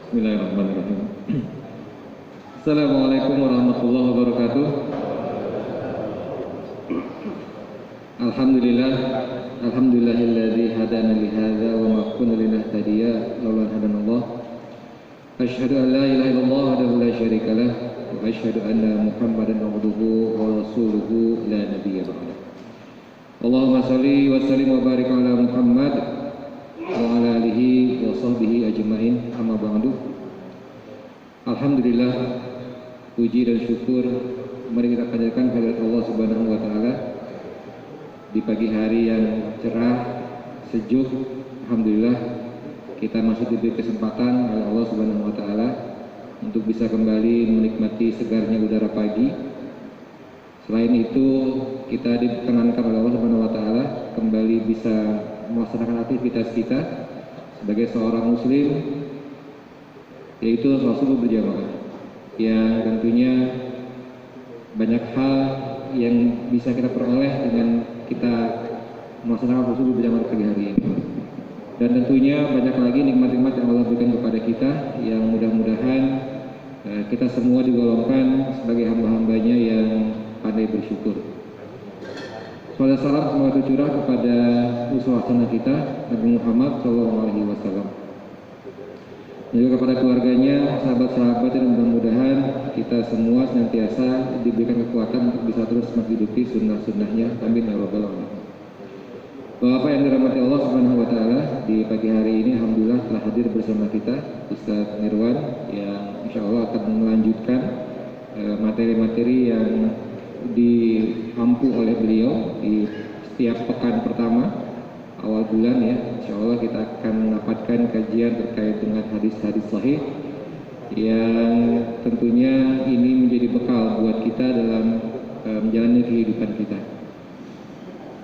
Bismillahirrahmanirrahim. Assalamualaikum warahmatullahi wabarakatuh. Alhamdulillahilladzi hadana li hadza wa ma kunna linahtadiya laula an hadanallah. Asyhadu an la ilaha illallah wahdahu la syarika lah wa asyhadu anna Muhammadan abduhu wa rasuluhu la nabiyya ba'dah. Allahumma shalli wa sallim wa barik ala Muhammad wa ala alihi wa sahbihi ajma'in, amma ba'du. Alhamdulillah, puji dan syukur mari kita panjatkan kehadirat Allah Subhanahu wa taala di pagi hari yang cerah, sejuk. Alhamdulillah kita masih diberi kesempatan oleh Allah Subhanahu wa taala untuk bisa kembali menikmati segarnya udara pagi. Selain itu, kita diperkenankan oleh Allah Subhanahu wa taala kembali bisa melaksanakan aktivitas kita sebagai seorang muslim, yaitu sholat subuh berjamaah, yang tentunya banyak hal yang bisa kita peroleh dengan kita melaksanakan sholat subuh berjamaah pagi hari ini. Dan tentunya banyak lagi nikmat-nikmat yang Allah berikan kepada kita, yang mudah-mudahan kita semua digolongkan sebagai hamba-hambanya yang pandai bersyukur. Salam semoga tercurah kepada uswah kita Nabi Muhammad SAW, dan juga kepada keluarganya, sahabat-sahabat, dan mudah-mudahan kita semua senantiasa diberikan kekuatan untuk bisa terus menghidupi sunnah-sunnahnya. Amin ya rabbal alamin. Bapak yang dirahmati Allah Subhanahu wa taala, di pagi hari ini alhamdulillah telah hadir bersama kita Ustaz Nirwan yang insya Allah akan melanjutkan materi-materi yang diampu oleh beliau di setiap pekan pertama awal bulan ya. Insya Allah kita akan mendapatkan kajian terkait dengan hadis-hadis sahih yang tentunya ini menjadi bekal buat kita dalam menjalani kehidupan kita.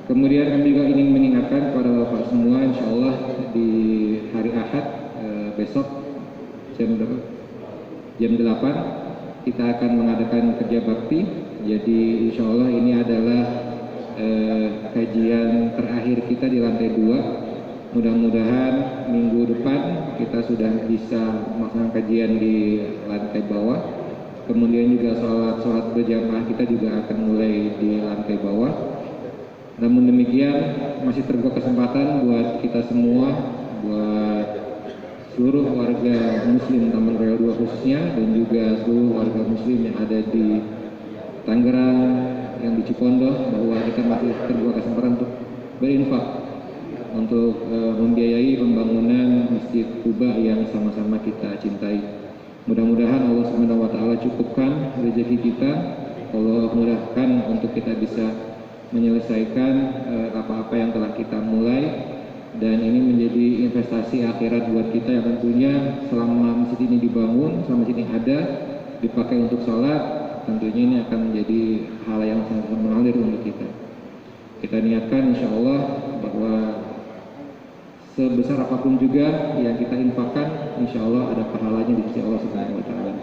Kemudian kami juga ingin mengingatkan kepada Bapak semua, insya Allah di hari Ahad besok jam 8 kita akan mengadakan kerja bakti. Jadi insya Allah ini adalah kajian terakhir kita di lantai 2. Mudah-mudahan minggu depan kita sudah bisa melaksanakan kajian di lantai bawah. Kemudian juga sholat berjamaah kita juga akan mulai di lantai bawah. Namun demikian masih terbuka kesempatan buat kita semua, buat seluruh warga muslim Taman Raya 2 khususnya, dan juga seluruh warga muslim yang ada di Tangerang, yang di Cipondoh, bahwa kita masih terbuka kesempatan untuk berinfak, untuk membiayai pembangunan Masjid Quba yang sama-sama kita cintai. Mudah-mudahan Allah Subhanahu wa taala cukupkan rezeki kita, Allah mudahkan untuk kita bisa menyelesaikan apa-apa yang telah kita mulai, dan ini menjadi investasi akhirat buat kita yang tentunya selama masjid ini dibangun, selama masjid ini ada dipakai untuk sholat, tentunya ini akan menjadi hal yang sangat mengalir untuk kita. Kita niatkan insya Allah bahwa sebesar apapun juga yang kita infakkan, insya Allah ada pahalanya di sisi Allah Subhanahu wa taala.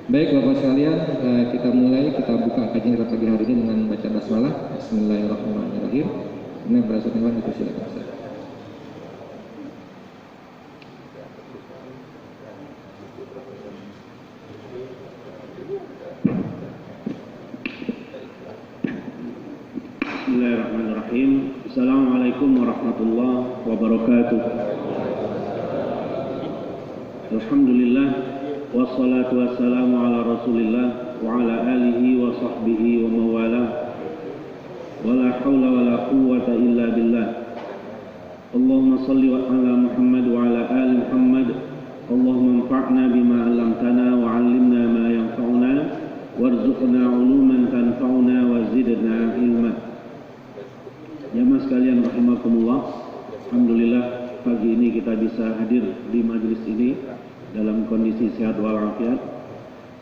Baik Bapak sekalian, kita mulai, kita buka kajian kita pagi hari ini dengan baca basmalah. Bismillahirrahmanirrahim. Ini berasal dari silakan Ustaz. Bismillahirrahmanirrahim. Assalamualaikum warahmatullahi wabarakatuh. Alhamdulillah, wassalatu wassalamu ala rasulillah wa ala alihi wa sahbihi wa mawala, wa la hawla wa la quwwata illa billah. Allahumma salli ala Muhammad wa ala ali Muhammad. Allahumma anfa'na bima 'allamtana wa 'allimna ma yanfa'una warzuqna 'uluman tanfa'una wa zidna ilma. Jamaah sekalian rahimakumullah, alhamdulillah pagi ini kita bisa hadir di majelis ini dalam kondisi sehat walafiat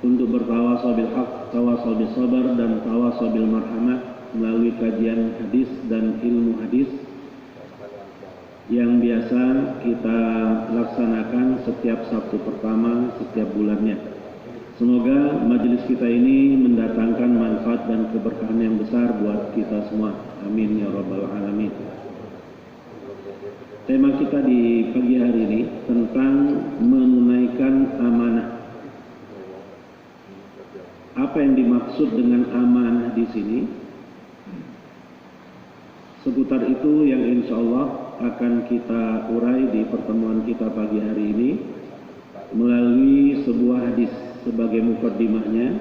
untuk bertawassul bil haq, tawassul bis sabar, dan tawassul bil marhamah melalui kajian hadis dan ilmu hadis yang biasa kita laksanakan setiap Sabtu pertama setiap bulannya. Semoga majelis kita ini mendatangkan manfaat dan keberkahan yang besar buat kita semua. Amin ya rabbal alamin. Tema kita di pagi hari ini tentang Apa yang dimaksud dengan amanah di sini? Seputar itu yang insya Allah akan kita urai di pertemuan kita pagi hari ini melalui sebuah hadis sebagai mukaddimahnya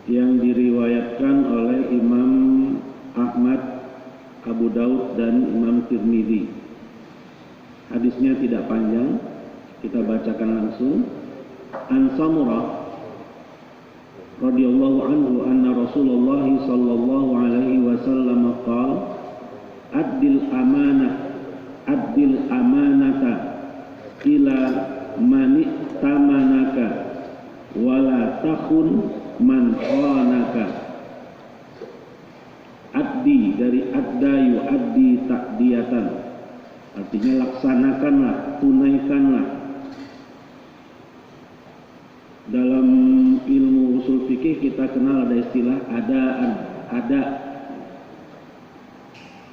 yang diriwayatkan oleh Imam Ahmad, Abu Daud dan Imam Tirmidzi. Hadisnya tidak panjang, kita bacakan langsung. An Samurah radhiyallahu anhu anna Rasulullah sallallahu alaihi wasallam qala addil amanata ila man tamanaka wala takhun man khanaka. Addi dari addayu, addi takdiyatan, artinya laksanakanlah, tunaikanlah. Dalam ilmu usul fikih kita kenal ada istilah adaan.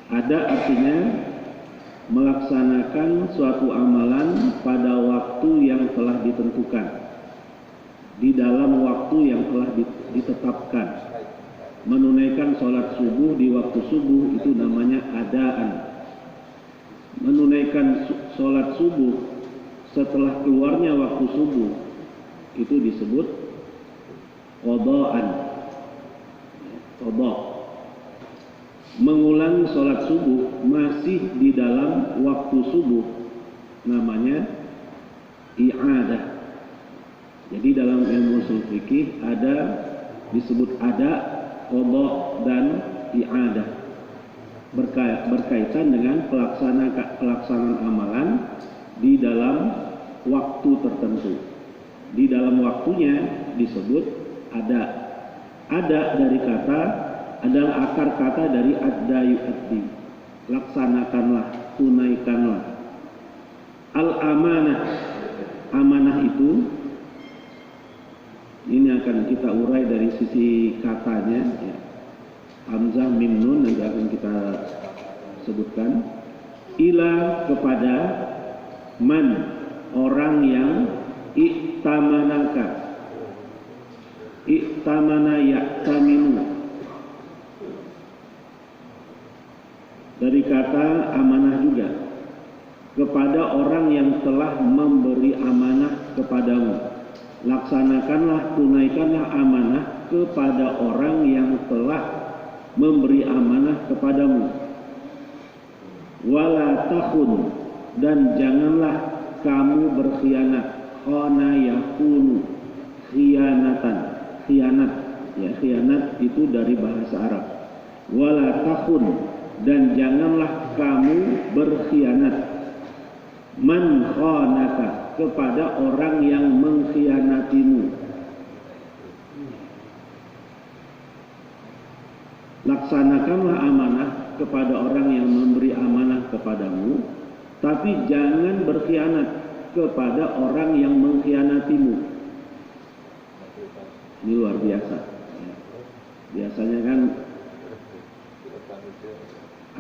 Ada artinya melaksanakan suatu amalan pada waktu yang telah ditentukan, di dalam waktu yang telah ditetapkan. Menunaikan sholat subuh di waktu subuh itu namanya adaan. Menunaikan sholat subuh setelah keluarnya waktu subuh itu disebut qadaan. Qada. Mengulangi sholat subuh masih di dalam waktu subuh namanya i'adah. Jadi dalam ilmu usul fikih ada disebut ada, qada dan i'adah. Berkaitan dengan pelaksanaan amalan di dalam waktu tertentu. Di dalam waktunya disebut ada. Ada dari kata adalah akar kata dari addayu addi. Laksanakanlah, tunaikanlah. Al-amanah. Amanah itu ini akan kita urai dari sisi katanya ya. Hamzah mim nun nanti akan kita sebutkan. Ila kepada man, orang yang i'tamanaka. I'tamana ya'taminu. Dari kata amanah juga. Kepada orang yang telah memberi amanah kepadamu. Laksanakanlah, tunaikanlah amanah kepada orang yang telah memberi amanah kepadamu. Wala takhun, dan janganlah kamu berkhianat. Khana yakunu, khianatan, khianat. Ya, khianat itu dari bahasa Arab. Wala takhun, dan janganlah kamu berkhianat. Man khanaka, kepada orang yang mengkhianatimu. Laksanakanlah amanah kepada orang yang memberi amanah kepadamu, tapi jangan berkhianat kepada orang yang mengkhianatimu. Ini luar biasa. Biasanya kan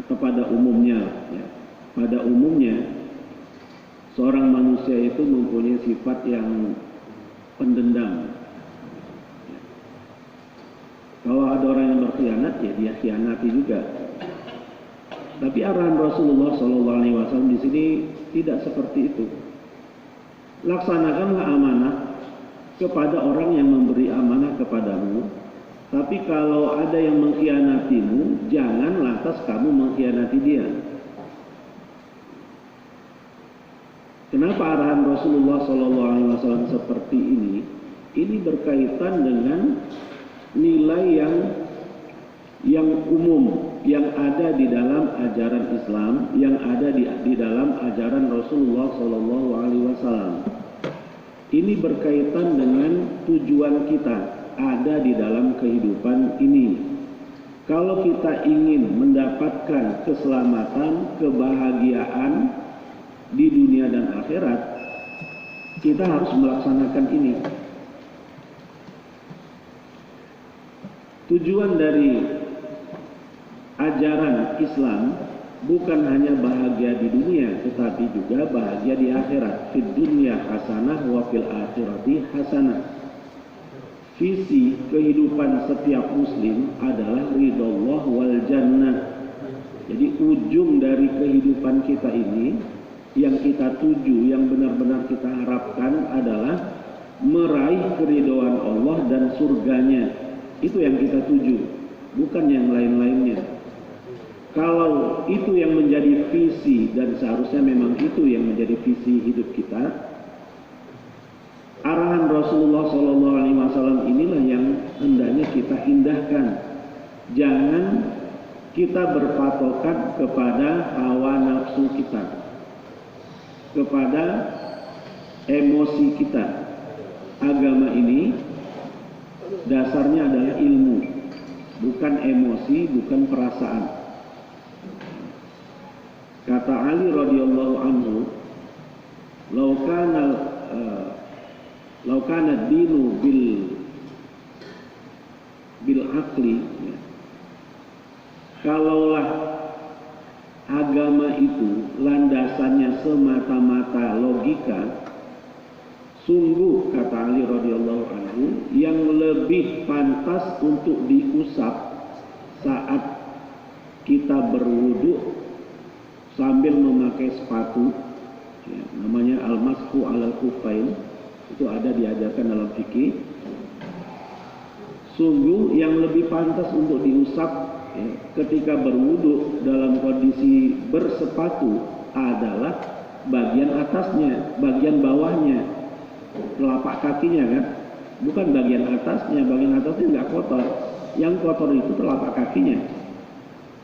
atau pada umumnya, ya, pada umumnya seorang manusia itu mempunyai sifat yang pendendam. Kalau ada orang yang berkhianat, ya dia khianati juga. Tapi arahan Rasulullah SAW di sini tidak seperti itu. Laksanakanlah amanah kepada orang yang memberi amanah kepadamu. Tapi kalau ada yang mengkhianatimu, jangan lantas kamu mengkhianati dia. Kenapa arahan Rasulullah SAW seperti ini? Ini berkaitan dengan nilai yang umum yang ada di dalam ajaran Islam, yang ada di dalam ajaran Rasulullah SAW. Ini berkaitan dengan tujuan kita ada di dalam kehidupan ini. Kalau kita ingin mendapatkan keselamatan, kebahagiaan di dunia dan akhirat, kita harus melaksanakan ini. Tujuan dari ajaran Islam bukan hanya bahagia di dunia, tetapi juga bahagia di akhirat. Fid dunya hasanah wa fil akhirati hasanah. Visi kehidupan setiap muslim adalah ridhollah wal jannah. Jadi ujung dari kehidupan kita ini, yang kita tuju, yang benar-benar kita harapkan adalah meraih keridhaan Allah dan surganya. Itu yang kita tuju, bukan yang lain-lainnya. Kalau itu yang menjadi visi, dan seharusnya memang itu yang menjadi visi hidup kita, arahan Rasulullah SAW inilah yang hendaknya kita indahkan. Jangan kita berpatokan kepada hawa nafsu kita, kepada emosi kita. Agama ini dasarnya adalah ilmu, bukan emosi, bukan perasaan. Kata Ali radhiyallahu anhu, "Lau kana dinu bil aqli." Kalaulah agama itu landasannya semata-mata logika, sungguh kata Ali radhiyallahu anhu, yang lebih pantas untuk diusap saat kita berwudu sambil memakai sepatu, ya, namanya al-mashu alal kufain, itu ada diajarkan dalam fikih. Sungguh yang lebih pantas untuk diusap ya, ketika berwudu dalam kondisi bersepatu adalah bagian atasnya, bagian bawahnya, telapak kakinya kan, bukan bagian atasnya. Bagian atasnya nggak kotor, yang kotor itu telapak kakinya,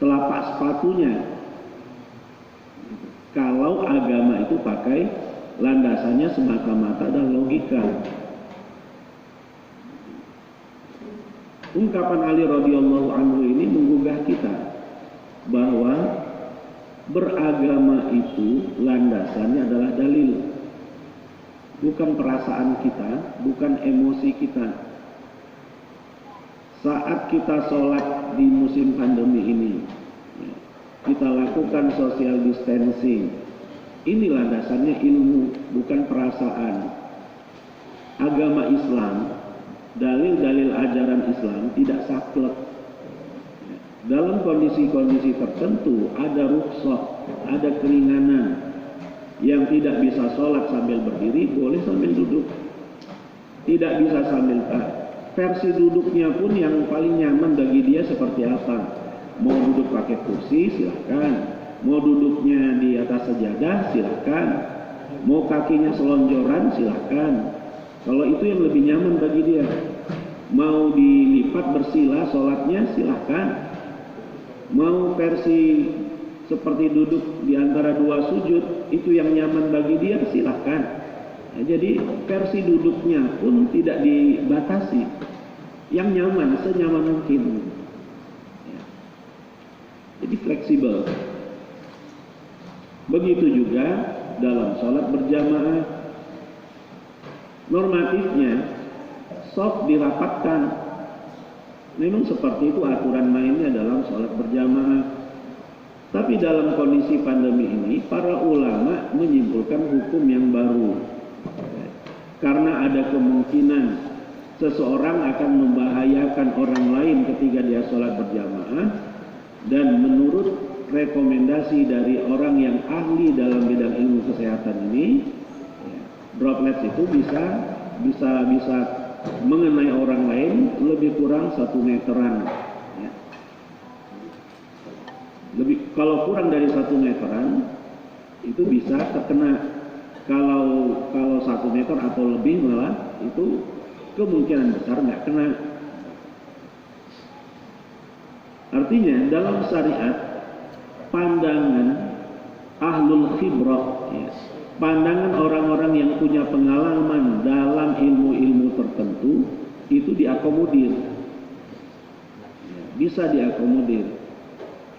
telapak sepatunya. Kalau agama itu pakai landasannya semata-mata dan logika. Ungkapan Ali radhiyallahu anhu ini menggugah kita bahwa beragama itu landasannya adalah dalil, bukan perasaan kita, bukan emosi kita. Saat kita sholat di musim pandemi ini, kita lakukan social distancing, ini landasannya ilmu, bukan perasaan. Agama Islam, dalil-dalil ajaran Islam tidak saklek. Dalam kondisi-kondisi tertentu ada rukhsah, ada keringanan. Yang tidak bisa sholat sambil berdiri, boleh sambil duduk. Tidak bisa sambil versi duduknya pun yang paling nyaman bagi dia seperti apa. Mau duduk pakai kursi, silahkan. Mau duduknya di atas sejadah, silahkan. Mau kakinya selonjoran, silahkan. Kalau itu yang lebih nyaman bagi dia. Mau dilipat bersila sholatnya, silahkan. Mau versi seperti duduk di antara dua sujud, itu yang nyaman bagi dia, silahkan. Nah, jadi versi duduknya pun tidak dibatasi. Yang nyaman, senyaman mungkin. Ya. Jadi fleksibel. Begitu juga dalam sholat berjamaah. Normatifnya soft dirapatkan. Memang seperti itu aturan mainnya dalam sholat berjamaah. Tapi dalam kondisi pandemi ini, para ulama menyimpulkan hukum yang baru. Karena ada kemungkinan seseorang akan membahayakan orang lain ketika dia sholat berjamaah. Dan menurut rekomendasi dari orang yang ahli dalam bidang ilmu kesehatan ini, droplets itu bisa mengenai orang lain lebih kurang 1 meteran. Ya. Kalau kurang dari 1 meteran itu bisa terkena. Kalau 1 meter atau lebih malah itu kemungkinan besar nggak kena. Artinya dalam syariat pandangan ahlul khibrah, ya, pandangan orang-orang yang punya pengalaman dalam ilmu-ilmu tertentu itu diakomodir, ya, bisa diakomodir,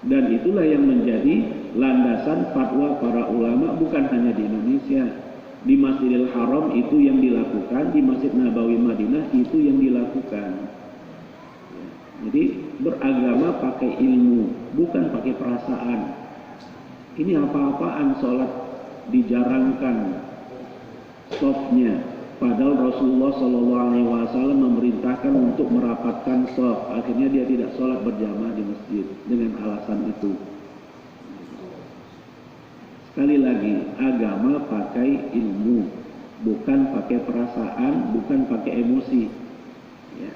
dan itulah yang menjadi landasan fatwa para ulama bukan hanya di Indonesia. Di Masjidil Haram itu yang dilakukan, di Masjid Nabawi Madinah itu yang dilakukan. Ya, jadi beragama pakai ilmu, bukan pakai perasaan. Ini apa-apaan sholat dijarangkan softnya, padahal Rasulullah SAW memerintahkan untuk merapatkan soft. Akhirnya dia tidak sholat berjamaah di masjid dengan alasan itu. Sekali lagi, agama pakai ilmu, bukan pakai perasaan, bukan pakai emosi. Ya.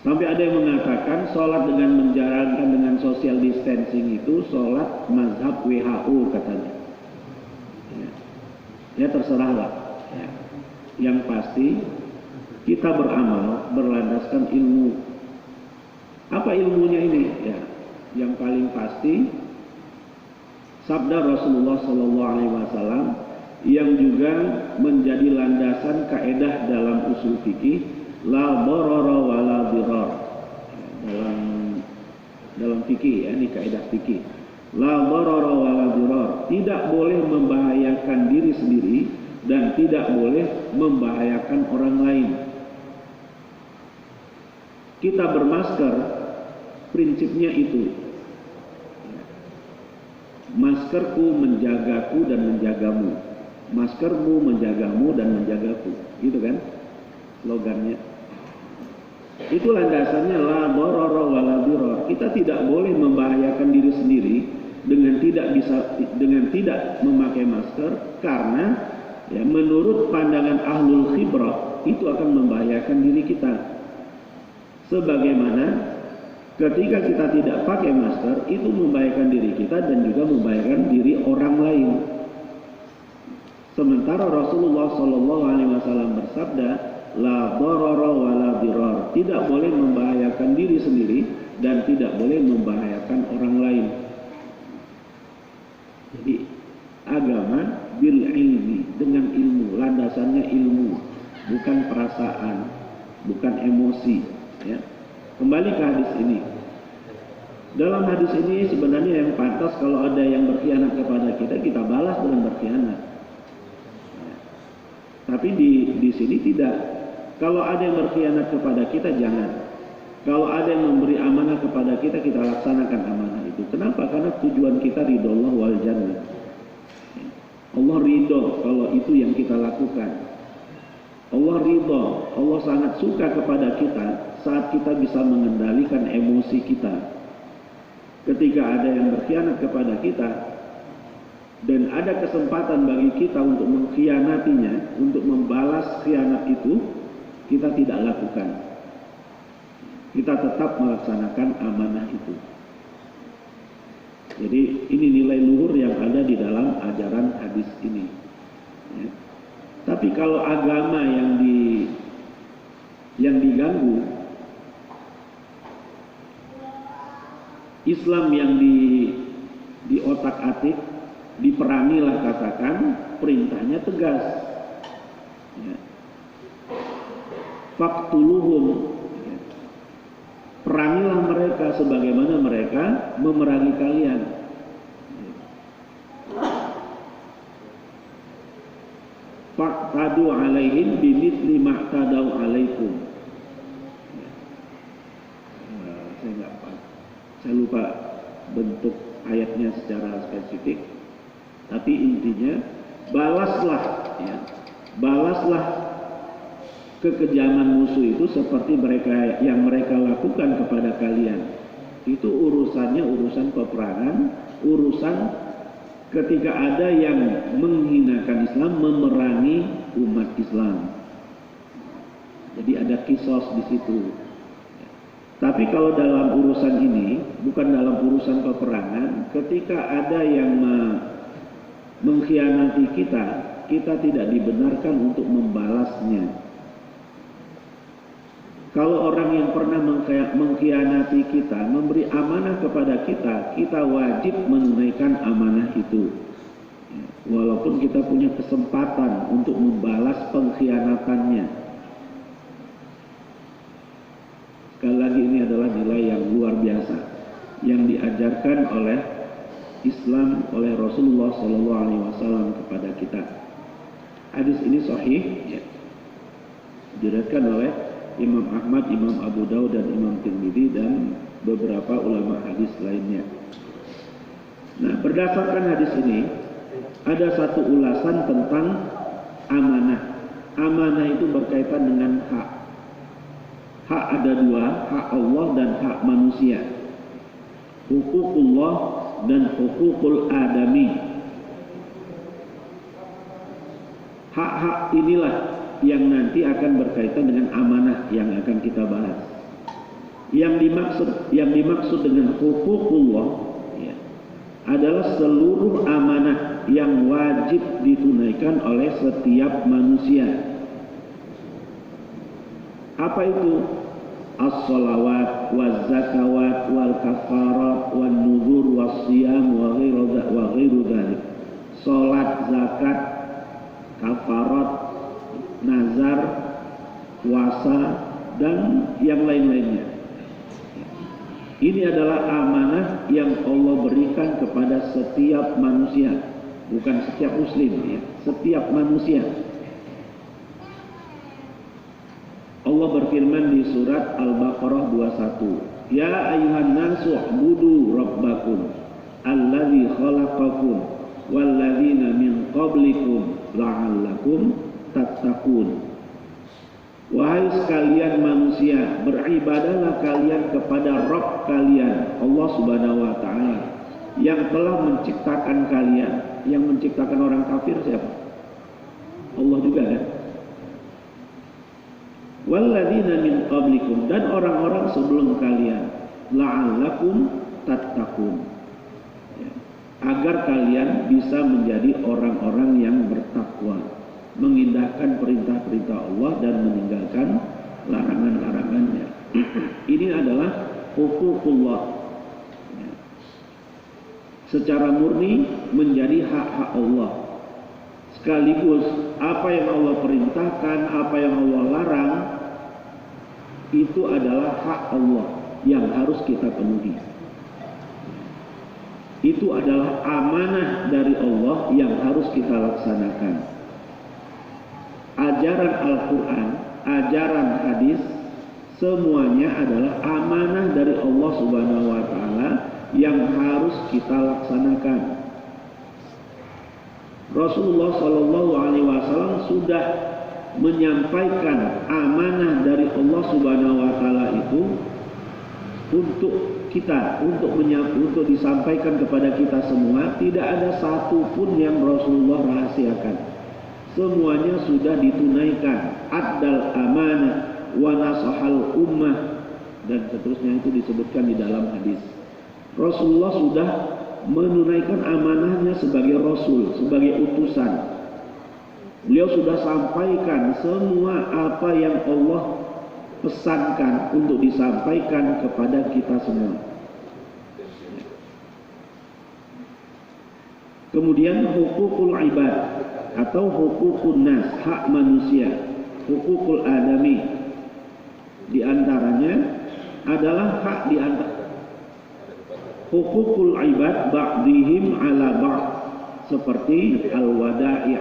Sampai ada yang mengatakan sholat dengan menjalankan dengan social distancing itu sholat mazhab WHO katanya. Ya terserahlah. Ya. Yang pasti kita beramal berlandaskan ilmu. Apa ilmunya ini? Ya, yang paling pasti sabda Rasulullah SAW yang juga menjadi landasan kaedah dalam usul fikih, la darara wa la dirar. Dalam fikih ya, ini kaedah fikih. La darara wa la dirar, tidak boleh membahayakan diri sendiri dan tidak boleh membahayakan orang lain. Kita bermasker, prinsipnya itu. Maskerku menjagaku dan menjagamu. Maskermu menjagamu dan menjagaku. Gitu kan slogannya. Itu landasannya la darara wa la dirar. Kita tidak boleh membahayakan diri sendiri dengan tidak memakai masker, karena ya, menurut pandangan ahlul khibrah itu akan membahayakan diri kita. Sebagaimana ketika kita tidak pakai masker itu membahayakan diri kita dan juga membahayakan diri orang lain. Sementara Rasulullah SAW bersabda, la darara wa la dirar, tidak boleh membahayakan diri sendiri dan tidak boleh membahayakan orang lain. Jadi agama bil ilmi, dengan ilmu, landasannya ilmu, bukan perasaan, bukan emosi. Ya. Kembali ke hadis ini. Dalam hadis ini sebenarnya yang pantas kalau ada yang berkhianat kepada kita, kita balas dengan berkhianat. Ya. Tapi di sini tidak. Kalau ada yang berkhianat kepada kita, jangan. Kalau ada yang memberi amanah kepada kita, kita laksanakan amanah itu. Kenapa? Karena tujuan kita ridho Allah wal jannah. Allah ridho kalau itu yang kita lakukan. Allah ridho, Allah sangat suka kepada kita saat kita bisa mengendalikan emosi kita. Ketika ada yang berkhianat kepada kita dan ada kesempatan bagi kita untuk mengkhianatinya, untuk membalas khianat itu, kita tidak lakukan. Kita tetap melaksanakan amanah itu. Jadi ini nilai luhur yang ada di dalam ajaran hadis ini. Ya. Tapi kalau agama yang diganggu, Islam yang di otak-atik, diperangilah katakan, perintahnya tegas. Ya. Faqtuluhum, ya. Perangilah mereka sebagaimana mereka memerangi kalian. Faqtadu alaihim bimithli ma'tadau alaikum. Saya lupa bentuk ayatnya secara spesifik, tapi intinya balaslah, ya, balaslah kekejaman musuh itu seperti yang mereka lakukan kepada kalian. Itu urusannya urusan peperangan, urusan ketika ada yang menghinakan Islam, memerangi umat Islam. Jadi ada kisos di situ. Tapi kalau dalam urusan ini, bukan dalam urusan peperangan, ketika ada yang mengkhianati kita, kita tidak dibenarkan untuk membalasnya. Kalau orang yang pernah mengkhianati kita, memberi amanah kepada kita, kita wajib menunaikan amanah itu. Walaupun kita punya kesempatan untuk membalas pengkhianatannya. Sekali lagi ini adalah nilai yang luar biasa yang diajarkan oleh Islam, oleh Rasulullah SAW kepada kita. Hadis ini sahih, ya, diriwayatkan oleh Imam Ahmad, Imam Abu Daud dan Imam Tirmidzi dan beberapa ulama hadis lainnya. Nah, berdasarkan hadis ini ada satu ulasan tentang amanah. Amanah itu berkaitan dengan hak. Hak ada dua, hak Allah dan hak manusia. Hukukullah dan hukukul adami. Hak-hak inilah yang nanti akan berkaitan dengan amanah yang akan kita bahas. Yang dimaksud dengan hukukullah ya, adalah seluruh amanah yang wajib ditunaikan oleh setiap manusia. Apa itu? As-salawat, waz-zakawat, wal-kafarat, wan-nuzur, was-siyam, wa ghairu dzalik. Salat, zakat, kafarat, nazar, puasa, dan yang lain-lainnya. Ini adalah amanah yang Allah berikan kepada setiap manusia, bukan setiap muslim ya, setiap manusia. Allah berfirman di surat Al-Baqarah 21, Ya ayuhan nasu u'budu rabbakum alladzi khalaqakum walladzina min qablikum la'allakum tattaqun. Wahai sekalian manusia, beribadahlah kalian kepada Rabb kalian, Allah Subhanahu wa taala, yang telah menciptakan kalian. Yang menciptakan orang kafir siapa? Allah juga kan? Walladzina min qablikum, dan orang-orang sebelum kalian, la'allakum tattaqun, ya, agar kalian bisa menjadi orang-orang yang bertakwa, mengindahkan perintah-perintah Allah dan meninggalkan larangan-larangannya. Ini adalah hukukullah, ya, secara murni menjadi hak-hak Allah. Sekaligus apa yang Allah perintahkan, apa yang Allah larang, itu adalah hak Allah yang harus kita penuhi. Itu adalah amanah dari Allah yang harus kita laksanakan. Ajaran Al-Quran, ajaran hadis, semuanya adalah amanah dari Allah Subhanahu wa taala yang harus kita laksanakan. Rasulullah Shallallahu Alaihi Wasallam sudah menyampaikan amanah dari Allah Subhanahu Wa Taala itu untuk kita, untuk disampaikan kepada kita semua. Tidak ada satupun yang Rasulullah rahasiakan. Semuanya sudah ditunaikan. Addal amanah wa nasahal ummah, dan seterusnya itu disebutkan di dalam hadis. Rasulullah sudah menunaikan amanahnya sebagai Rasul, sebagai utusan. Beliau sudah sampaikan semua apa yang Allah pesankan untuk disampaikan kepada kita semua. Kemudian hukukul ibad atau hukukun nas, hak manusia, hukukul adami, di antaranya adalah hak di antara hukukul ibad ba'dihim ala ba'd, seperti al-wada'i',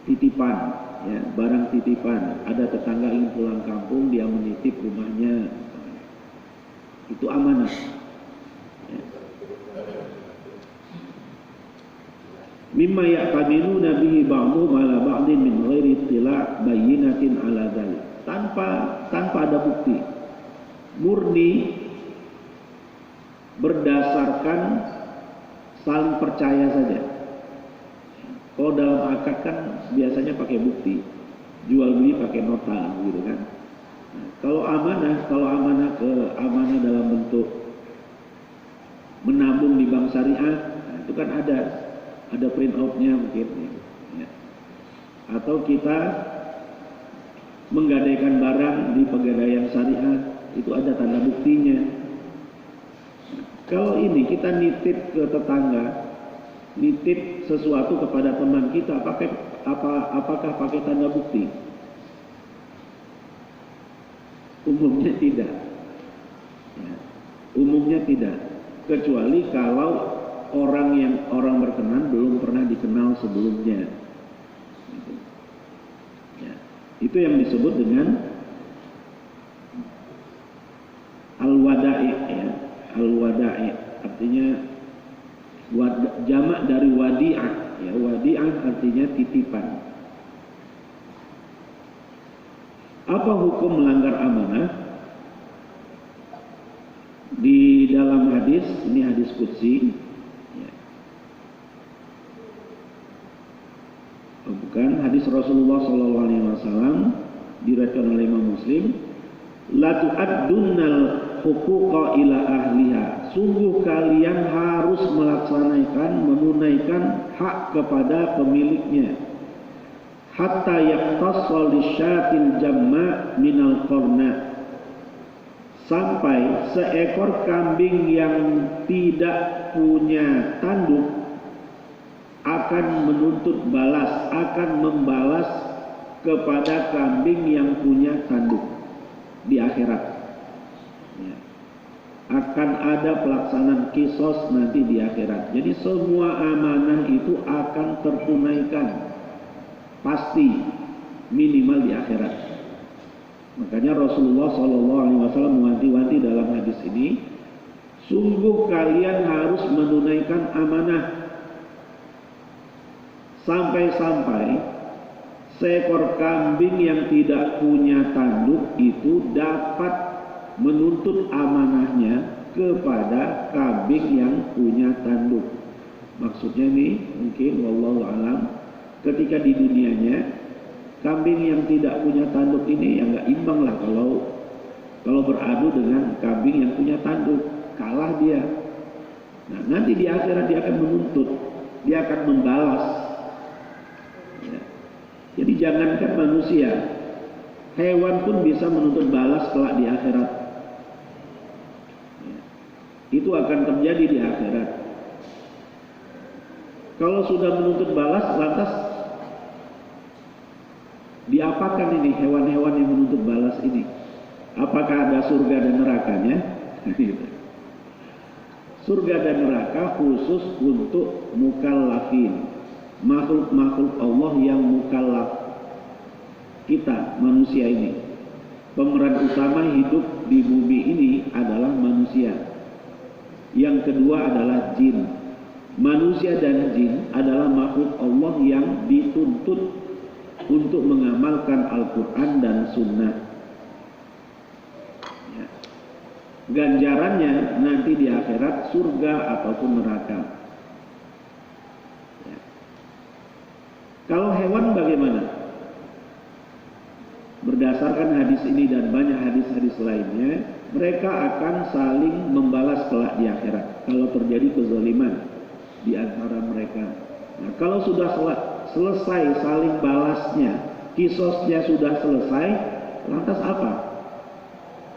titipan, ya, barang titipan. Ada tetangga ingin pulang kampung, dia menitip rumahnya, itu amanah, ya. Mimma ya'taminuna bihi ba'dhum ala ba'din min ghairi ittila' bayyinatin ala dzalik, tanpa ada bukti, murni berdasarkan saling percaya saja. Kalau dalam akad kan biasanya pakai bukti, jual beli pakai nota, gitu kan. Nah, kalau amanah dalam bentuk menabung di bank syariah, nah, itu kan ada print outnya mungkin, ya. Atau kita menggadaikan barang di pegadaian syariah, itu ada tanda buktinya. Kalau ini kita nitip ke tetangga, nitip sesuatu kepada teman kita, apakah pakai tanda bukti? Umumnya tidak. Ya, umumnya tidak. Kecuali kalau orang berkenan belum pernah dikenal sebelumnya. Ya, itu yang disebut dengan al-wada'i, ya. Al-wada'i artinya jamak dari wadi'ah. Ya, wadi'ah artinya titipan. Apa hukum melanggar amanah? Di dalam hadis, ini hadis qudsi, ya. Bukan, hadis Rasulullah SAW diriwayatkan oleh Imam Muslim, la tu'addunnal huquqa ila ahliha. Sungguh kalian harus menunaikan hak kepada pemiliknya. Hatta yaqtassal lisyatil jamma minal qarna. Sampai seekor kambing yang tidak punya tanduk akan menuntut balas, akan membalas kepada kambing yang punya tanduk di akhirat. Ya. Akan ada pelaksanaan kisos nanti di akhirat. Jadi semua amanah itu akan tertunaikan, pasti, minimal di akhirat. Makanya Rasulullah SAW mewanti-wanti dalam hadis ini, sungguh kalian harus menunaikan amanah. Sampai-sampai seekor kambing yang tidak punya tanduk itu dapat menuntut amanahnya kepada kambing yang punya tanduk. Maksudnya ini mungkin wallahu alam, ketika di dunianya kambing yang tidak punya tanduk ini ya nggak imbang lah kalau beradu dengan kambing yang punya tanduk, kalah dia. Nah, nanti di akhirat dia akan menuntut, dia akan membalas. Ya. Jadi jangankan manusia, hewan pun bisa menuntut balas kelak di akhirat. Ya. Itu akan terjadi di akhirat. Kalau sudah menuntut balas, lantas diapakan ini hewan-hewan yang menuntut balas ini? Apakah ada surga dan nerakanya? Surga dan neraka khusus untuk mukallafin, makhluk-makhluk Allah yang mukallaf. Kita manusia ini, pemeran utama hidup di bumi ini adalah manusia. Yang kedua adalah jin. Manusia dan jin adalah makhluk Allah yang dituntut untuk mengamalkan Al-Quran dan Sunnah. Ya. Ganjarannya nanti di akhirat surga ataupun neraka. Ya. Kalau hewan bagaimana? Berdasarkan hadis ini dan banyak hadis-hadis lainnya, mereka akan saling membalas kelak di akhirat kalau terjadi kezaliman di antara mereka. Nah, kalau sudah selesai saling balasnya, kisosnya sudah selesai, lantas apa?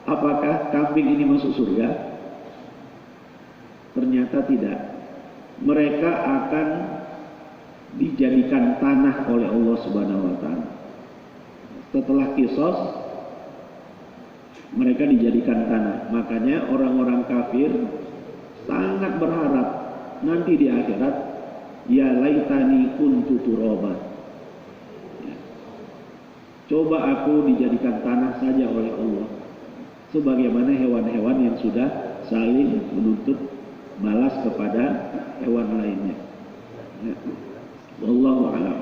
Apakah kambing ini masuk surga? Ternyata tidak. Mereka akan dijadikan tanah oleh Allah Subhanahu wa taala. Setelah kisos, mereka dijadikan tanah. Makanya orang-orang kafir sangat berharap nanti di akhirat, ya laitani kuntu turaba. Ya. Coba aku dijadikan tanah saja oleh Allah, sebagaimana hewan-hewan yang sudah saling menuntut balas kepada hewan lainnya. Ya. Wallahu a'lam.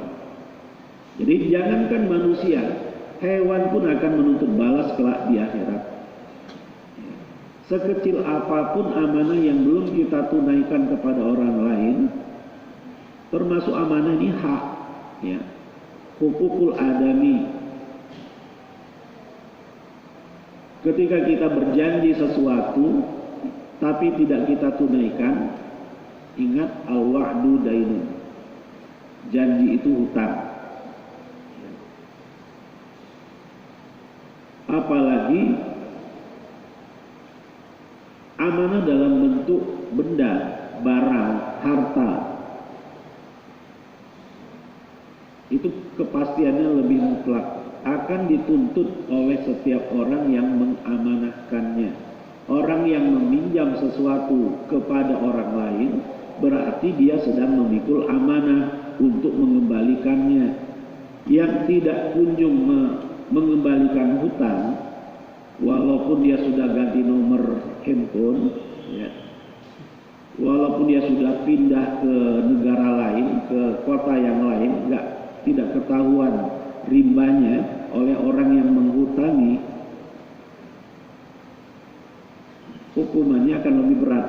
Jadi jangankan manusia, hewan pun akan menuntut balas kelak di akhirat. Ya. Sekecil apapun amanah yang belum kita tunaikan kepada orang lain, termasuk amanah ini hak, ya, hukukul adami. Ketika kita berjanji sesuatu tapi tidak kita tunaikan, ingat al-wa'du dainun. Janji itu hutang. Apalagi amanah dalam bentuk benda, barang, harta. Itu kepastiannya lebih mutlak, akan dituntut oleh setiap orang yang mengamanahkannya. Orang yang meminjam sesuatu kepada orang lain berarti dia sedang memikul amanah untuk mengembalikannya. Yang tidak kunjung mengembalikan hutang, walaupun dia sudah ganti nomor handphone, ya, walaupun dia sudah pindah ke negara lain, ke kota yang lain, tidak ketahuan rimbanya oleh orang yang menghutangi, hukumannya akan lebih berat,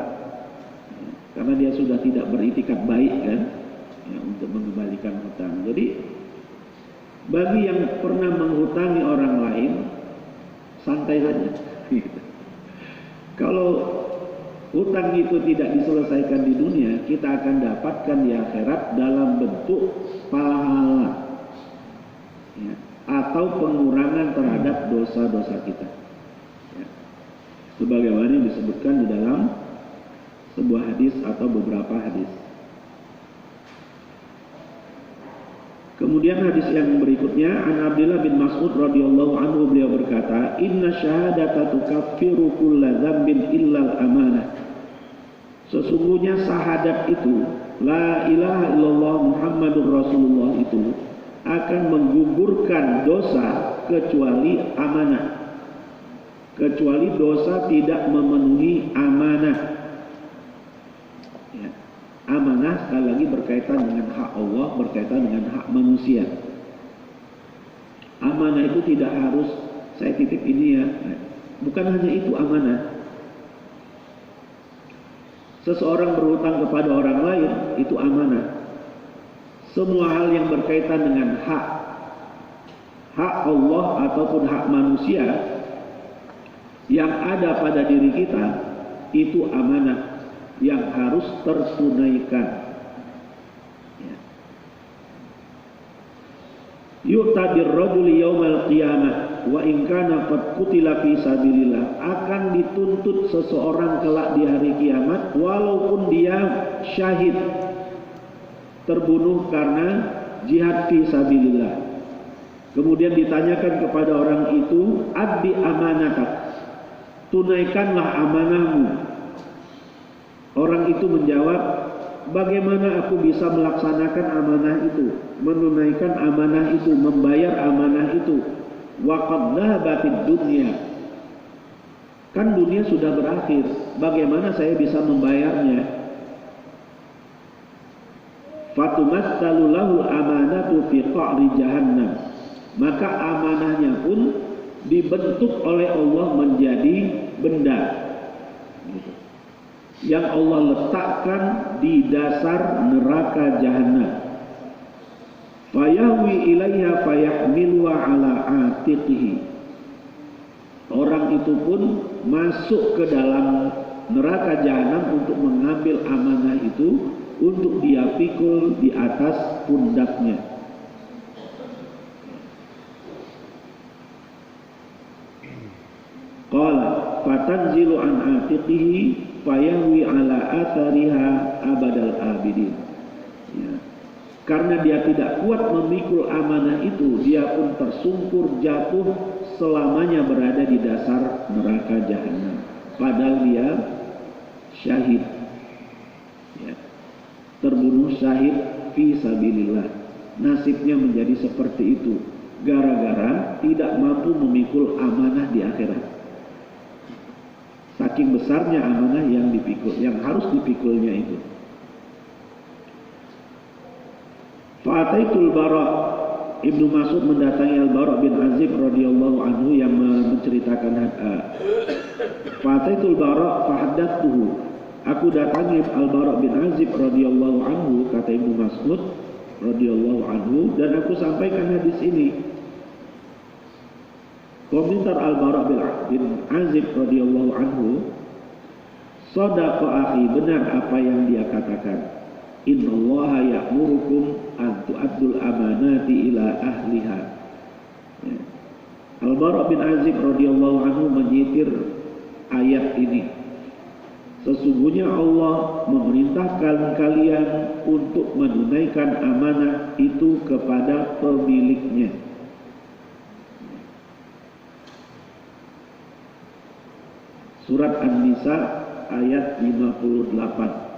karena dia sudah tidak beritikat baik kan, ya, untuk mengembalikan hutang. Jadi bagi yang pernah menghutangi orang lain, santai saja. Kalau hutang itu tidak diselesaikan di dunia, kita akan dapatkan di akhirat dalam bentuk pahala, ya, atau pengurangan terhadap dosa-dosa kita, ya. Sebagaimana yang disebutkan di dalam sebuah hadis atau beberapa hadis. Kemudian hadis yang berikutnya, an Abdullah bin Mas'ud radhiyallahu anhu, beliau berkata, inna syahadata tukaffiru kulla dzambin illal amanah. Sesungguhnya syahadat itu, la ilaha illallah Muhammadur Rasulullah itu akan menggugurkan dosa kecuali amanah. Kecuali dosa tidak memenuhi amanah. Ya. Amanah sekali lagi berkaitan dengan hak Allah, berkaitan dengan hak manusia. Amanah itu tidak harus saya titip ini ya. Bukan hanya itu amanah. Seseorang berhutang kepada orang lain, itu amanah. Semua hal yang berkaitan dengan hak Allah ataupun hak manusia yang ada pada diri kita, itu amanah yang harus tertunaikan. Ya. Yu'ta birrajuli yaumal qiyamah wa in kana qad qutila fi sabilillah. Akan dituntut seseorang kelak di hari kiamat walaupun dia syahid, terbunuh karena jihad fi sabilillah. Kemudian ditanyakan kepada orang itu, addi amanatak, tunaikanlah amanahmu. Orang itu menjawab, bagaimana aku bisa melaksanakan amanah itu, menunaikan amanah itu, membayar amanah itu? Wa qad dhahabatid dunya. Kan dunia sudah berakhir, bagaimana saya bisa membayarnya? Fatumassalu lahu amanatu fi qa'ri jahannam. Maka amanahnya pun dibentuk oleh Allah menjadi benda yang Allah letakkan di dasar neraka jahanam. Fayahwi ilaiha fayahmilu ala atiqihi. Orang itu pun masuk ke dalam neraka jahanam untuk mengambil amanah itu, untuk dia pikul di atas pundaknya. Qala fatanzilu an atiqihi fayahwi ala athariha abadal abidin. Ya. Karena dia tidak kuat memikul amanah itu, dia pun tersungkur jatuh selamanya berada di dasar neraka jahanam. Padahal dia syahid, ya, terbunuh syahid fi sabilillah. Nasibnya menjadi seperti itu gara-gara tidak mampu memikul amanah di akhirat. Saking besarnya amanah yang dipikul, yang harus dipikulnya itu. Fa'ataitul Bara', Ibnu Mas'ud mendatangi Al-Bara' bin Azib radhiyallahu anhu yang menceritakan Fa'ataitul Bara' fahaddatsuhu. Aku datangi Al-Bara' bin Azib radhiyallahu anhu, kata Ibnu Mas'ud radhiyallahu anhu, dan aku sampaikan hadis ini. Komentar Al-Bara' bin Azib radhiyallahu anhu, shadaqa akhi, benar apa yang dia katakan. Innallaha ya'murukum an tu'addul amanati ila ahliha. Ya. Al-Bara' bin Azib radhiyallahu anhu menyitir ayat ini. Sesungguhnya Allah memerintahkan kalian untuk menunaikan amanah itu kepada pemiliknya. Surat An-Nisa ayat 58.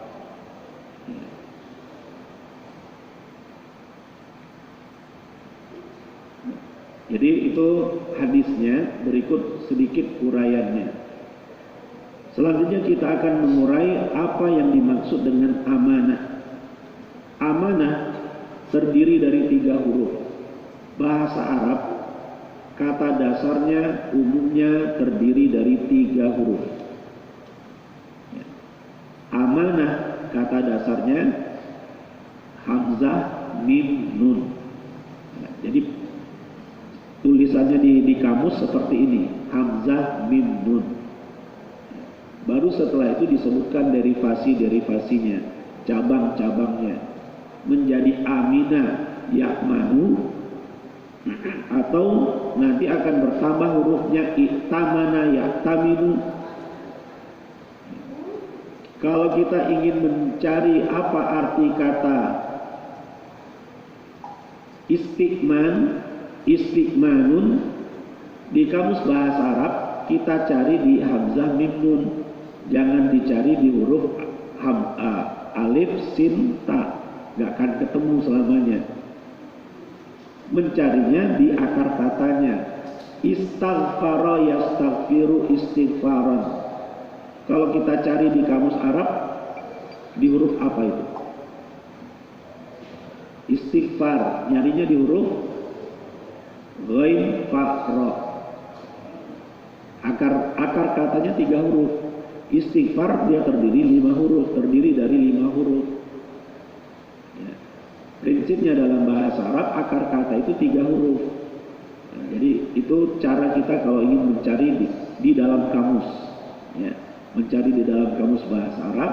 Jadi itu hadisnya, berikut sedikit uraiannya. Selanjutnya kita akan mengurai apa yang dimaksud dengan amanah. Amanah terdiri dari 3 huruf. Bahasa Arab, kata dasarnya umumnya terdiri dari 3 huruf. Amanah kata dasarnya hamzah, mim, nun. Jadi tulisannya di kamus seperti ini, hamzah, mim, nun. Baru setelah itu disebutkan derivasi-derivasinya, cabang-cabangnya, menjadi aminah, yakmanu, atau nanti akan bertambah hurufnya iktamana, yaktaminu. Kalau kita ingin mencari apa arti kata istiqmanun di kamus bahasa Arab, kita cari di hamzah, mim, nun. Jangan dicari di huruf alif, sin, ta. Gak akan ketemu selamanya. Mencarinya di akar katanya. Istaghfara yastaghfiru istighfaran. Kalau kita cari di kamus Arab, di huruf apa itu? Istighfar, nyarinya di huruf ghain, fa, ra. Akar katanya 3 huruf. Istighfar dia terdiri 5 huruf, terdiri dari 5 huruf. Ya. Prinsipnya dalam bahasa Arab akar kata itu 3 huruf. Nah, jadi itu cara kita kalau ingin mencari di dalam kamus. Ya. Mencari di dalam kamus bahasa Arab,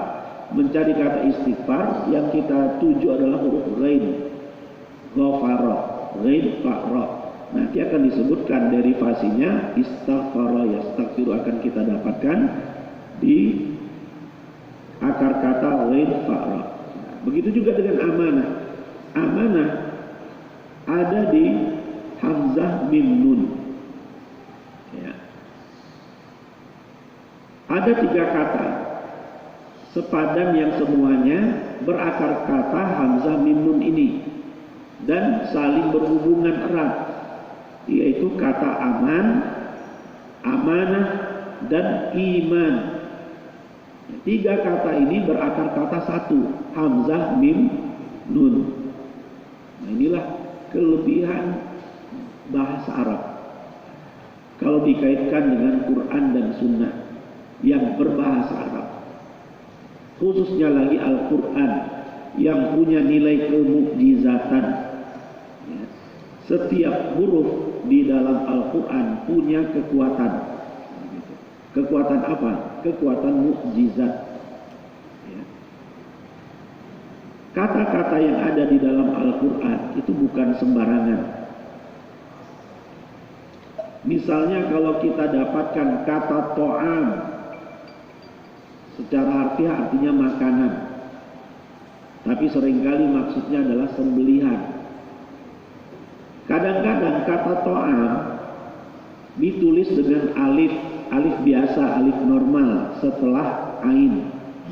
mencari kata istighfar yang kita tuju adalah huruf ghain, ghafara, ghain, fa, ra. Nanti akan disebutkan derivasinya istaghfara yastaghfiru akan kita dapatkan di akar kata ghain, fa, ra. Begitu juga dengan amanah. Amanah ada di hamzah, mim, nun. Ya. Ada 3 kata sepadan yang semuanya berakar kata hamzah, mim, nun ini dan saling berhubungan erat, yaitu kata aman, amanah, dan iman. 3 kata ini berakar kata 1, hamzah, mim, nun. Nah, inilah kelebihan bahasa Arab kalau dikaitkan dengan Quran dan Sunnah yang berbahasa Arab, khususnya lagi Al-Quran yang punya nilai kemukjizatan. Ya. Setiap huruf di dalam Al-Quran punya kekuatan. Kekuatan apa? Kekuatan mukjizat. Ya. Kata-kata yang ada di dalam Al-Quran itu bukan sembarangan. Misalnya kalau kita dapatkan kata to'am, secara harfiah artinya makanan, tapi seringkali maksudnya adalah sembelihan. Kadang-kadang kata to'am ditulis dengan alif biasa, alif normal setelah ain.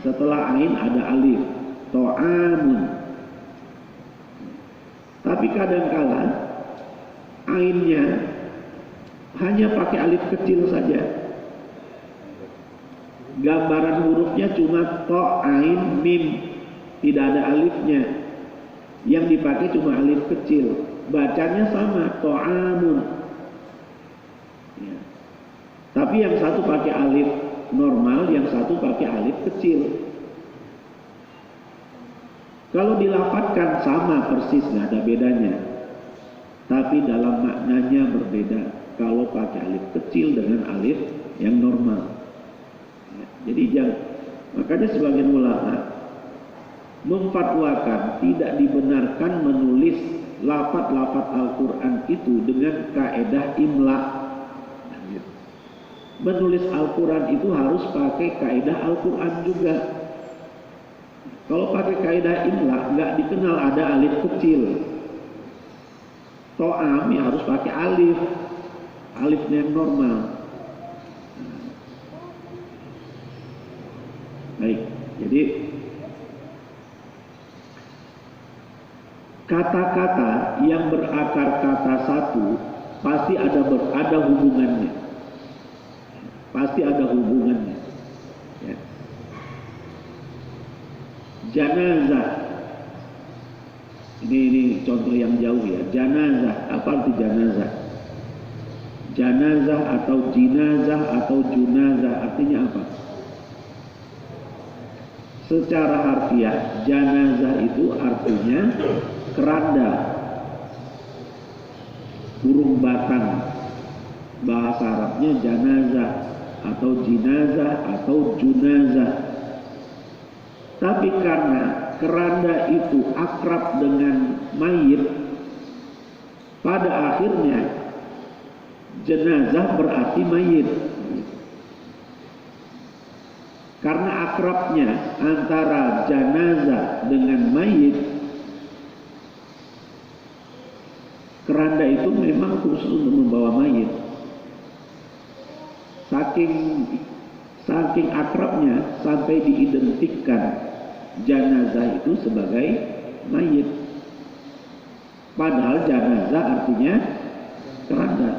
Setelah ain ada alif, to'amun. Tapi kadang-kala ainnya hanya pakai alif kecil saja. Gambaran hurufnya cuma to, ain, mim, tidak ada alifnya. Yang dipakai cuma alif kecil. Bacanya sama, to'amun. Ya. Tapi yang satu pakai alif normal, yang satu pakai alif kecil. Kalau dilafatkan sama persis, nggak ada bedanya. Tapi dalam maknanya berbeda. Kalau pakai alif kecil dengan alif yang normal. Jadi makanya sebagian ulama memfatwakan tidak dibenarkan menulis lafaz-lafaz Al-Quran itu dengan kaedah imla. Menulis Al-Quran itu harus pakai kaedah Al-Quran juga. Kalau pakai kaedah imla nggak dikenal ada alif kecil. To'am ya harus pakai alifnya yang normal. Baik, jadi kata-kata yang berakar kata 1 pasti ada hubungannya. Pasti ada hubungannya. Janazah. Ini contoh yang jauh ya. Janazah. Apa arti janazah? Janazah atau jinazah atau junazah artinya apa? Secara harfiah, janazah itu artinya keranda, burung batang. Bahasa Arabnya janazah atau jinazah atau junazah. Tapi karena keranda itu akrab dengan mayit, pada akhirnya jenazah berarti mayit. Karena akrabnya antara janazah dengan mayit, keranda itu memang khusus untuk membawa mayit. Saking akrabnya sampai diidentikan janazah itu sebagai mayit. Padahal janazah artinya keranda.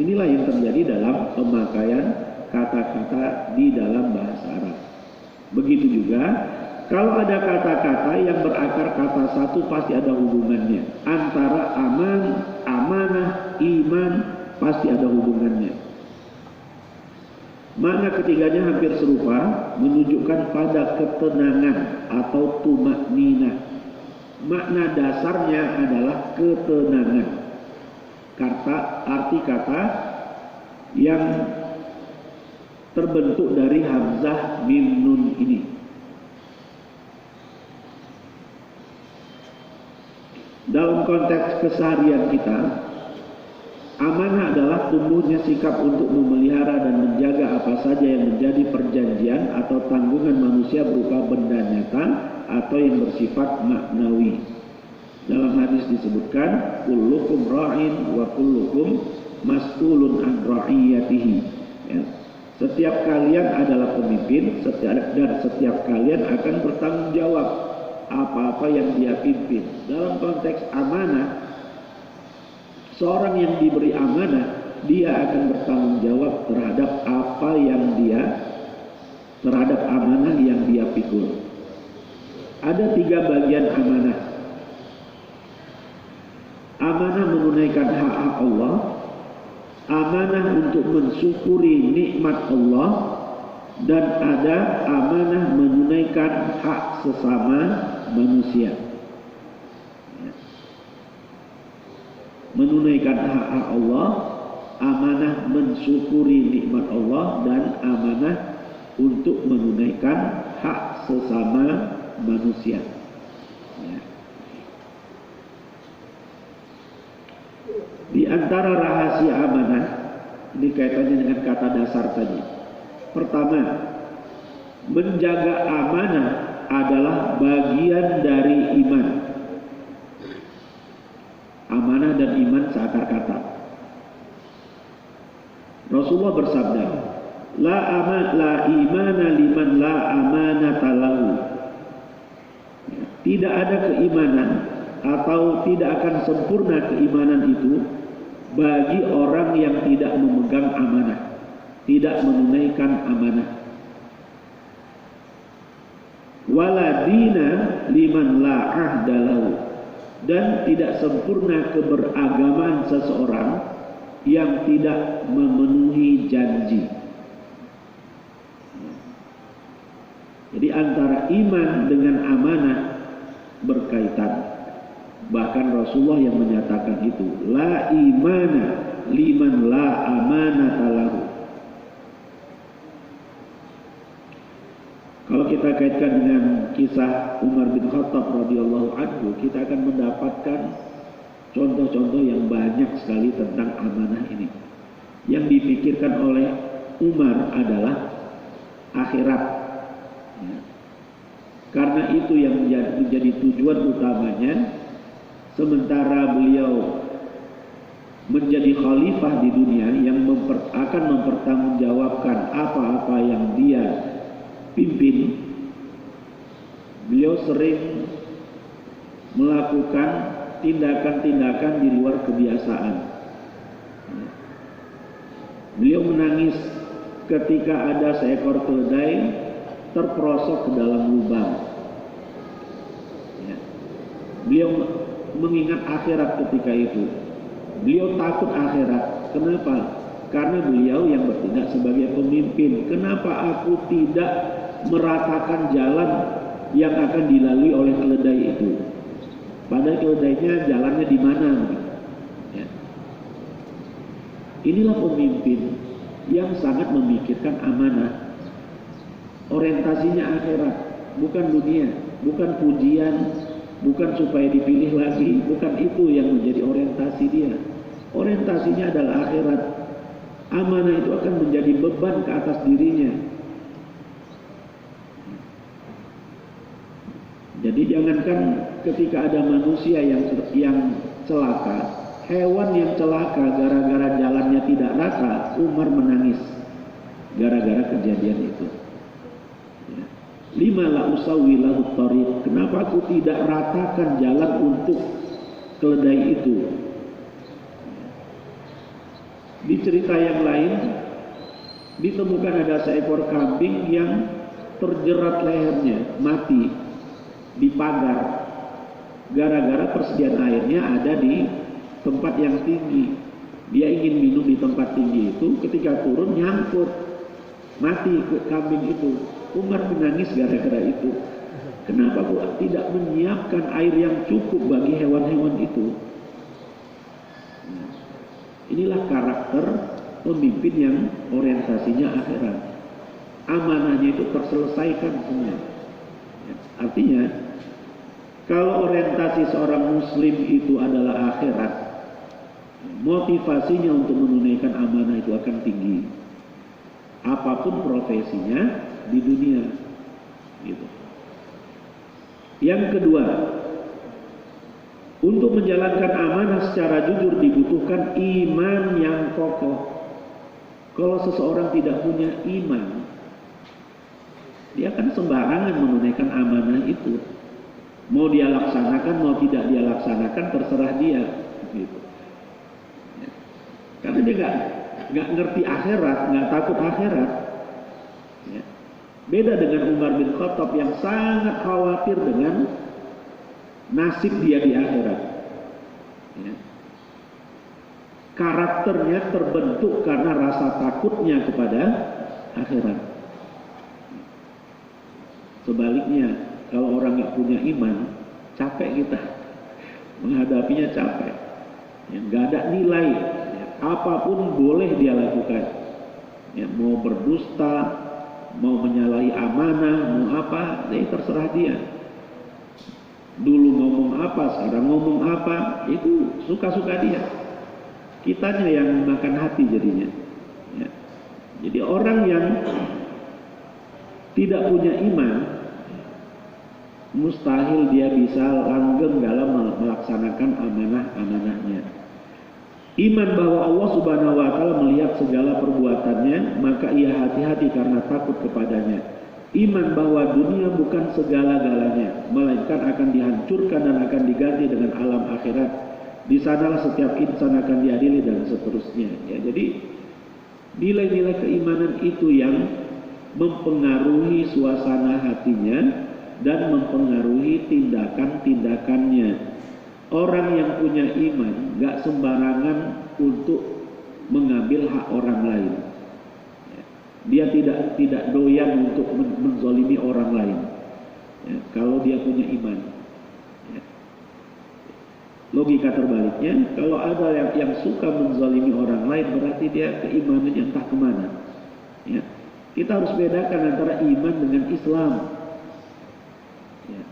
Inilah yang terjadi dalam pemakaian kata-kata di dalam bahasa Arab. Begitu juga kalau ada kata-kata yang berakar kata satu pasti ada hubungannya. Antara amanah, iman pasti ada hubungannya. Makna ketiganya hampir serupa, menunjukkan pada ketenangan atau tumakninah. Makna dasarnya adalah ketenangan. Arti kata yang terbentuk dari hamzah mim nun ini. Dalam konteks keseharian kita, amanah adalah tumbuhnya sikap untuk memelihara dan menjaga apa saja yang menjadi perjanjian atau tanggungan manusia berupa benda nyata atau yang bersifat maknawi. Dalam hadis disebutkan, kullukum ra'in wa kullukum mas'ulun an ra'iyatihi. Ya. Setiap kalian adalah pemimpin, dan setiap kalian akan bertanggung jawab apa-apa yang dia pimpin. Dalam konteks amanah, seorang yang diberi amanah, dia akan bertanggung jawab terhadap amanah yang dia pikul. Ada 3 bagian amanah. Amanah menunaikan hak-hak Allah, amanah untuk mensyukuri nikmat Allah, dan ada amanah menunaikan hak sesama manusia. Menunaikan hak-hak Allah, amanah mensyukuri nikmat Allah, dan amanah untuk menunaikan hak sesama manusia. Ya. Di antara rahasia amanah, ini kaitannya dengan kata dasar tadi. Pertama, menjaga amanah adalah bagian dari iman. Amanah dan iman seakar kata. Rasulullah bersabda, la imana liman la amanata lahu. Tidak ada keimanan atau tidak akan sempurna keimanan itu bagi orang yang tidak memegang amanah, tidak menunaikan amanah. Wala dina liman la ahda lahu. Dan tidak sempurna keberagaman seseorang yang tidak memenuhi janji. Jadi antara iman dengan amanah berkaitan. Bahkan Rasulullah yang menyatakan itu, la imana liman la amanata lahu. Kalau kita kaitkan dengan kisah Umar bin Khattab radhiyallahu anhu, kita akan mendapatkan contoh-contoh yang banyak sekali tentang amanah ini. Yang dipikirkan oleh Umar adalah akhirat. Ya. Karena itu yang menjadi tujuan utamanya, sementara beliau menjadi khalifah di dunia yang akan mempertanggungjawabkan apa-apa yang dia pimpin, beliau sering melakukan tindakan-tindakan di luar kebiasaan. Beliau menangis ketika ada seekor keledai terperosok ke dalam lubang. Ya. Beliau mengingat akhirat ketika itu. Beliau takut akhirat. Kenapa? Karena beliau yang bertindak sebagai pemimpin. Kenapa aku tidak meratakan jalan yang akan dilalui oleh keledai itu? Padahal keledainya jalannya di mana? Ya. Inilah pemimpin yang sangat memikirkan amanah. Orientasinya akhirat, bukan dunia, bukan pujian, bukan supaya dipilih lagi, bukan itu yang menjadi orientasi dia. Orientasinya adalah akhirat. Amanah itu akan menjadi beban ke atas dirinya. Jadi jangankan ketika ada manusia yang celaka, hewan yang celaka gara-gara jalannya tidak rata, Umar menangis gara-gara kejadian itu. Ya. Lima la usawi lahu tariq. Kenapa aku tidak ratakan jalan untuk keledai itu? Di cerita yang lain ditemukan ada seekor kambing yang terjerat lehernya, mati di pagar gara-gara persediaan airnya ada di tempat yang tinggi. Dia ingin minum di tempat tinggi itu, ketika turun nyangkut, mati kambing itu. Umar menangis gara-gara itu. Kenapa kok tidak menyiapkan air yang cukup bagi hewan-hewan itu? Inilah karakter pemimpin yang orientasinya akhirat. Amanahnya itu terselesaikan semua. Artinya, kalau orientasi seorang muslim itu adalah akhirat, motivasinya untuk menunaikan amanah itu akan tinggi. Apapun profesinya di dunia. Gitu. Yang kedua, untuk menjalankan amanah secara jujur dibutuhkan iman yang kokoh. Kalau seseorang tidak punya iman, dia akan sembarangan menunaikan amanah itu. Mau dia laksanakan, mau tidak dia laksanakan, terserah dia. Gitu. Ya. Karena dia nggak ngerti akhirat, nggak takut akhirat. Ya. Beda dengan Umar bin Khattab yang sangat khawatir dengan nasib dia di akhirat. Ya. Karakternya terbentuk karena rasa takutnya kepada akhirat. Sebaliknya, kalau orang nggak punya iman, capek kita menghadapinya, capek. Ya, nggak ada nilai. Ya, apapun boleh dia lakukan. Ya, mau berdusta, mau menyalahi amanah, mau apa, ya terserah dia. Dulu ngomong apa, sekarang ngomong apa, itu suka-suka dia. Kitanya yang makan hati jadinya. Ya. Jadi orang yang tidak punya iman, mustahil dia bisa langgeng dalam melaksanakan amanah-amanahnya. Iman bahwa Allah Subhanahu wa Ta'ala melihat segala perbuatannya, maka ia hati-hati karena takut kepadanya. Iman bahwa dunia bukan segala-galanya, melainkan akan dihancurkan dan akan diganti dengan alam akhirat. Di sanalah setiap insan akan diadili dan seterusnya. Ya, jadi nilai-nilai keimanan itu yang mempengaruhi suasana hatinya dan mempengaruhi tindakan-tindakannya. Orang yang punya iman gak sembarangan untuk mengambil hak orang lain. Dia tidak doyan untuk menzolimi orang lain. Ya, kalau dia punya iman. Ya. Logika terbaliknya, kalau ada yang suka menzolimi orang lain, berarti dia keimanannya entah kemana. Ya. Kita harus bedakan antara iman dengan Islam. Ya.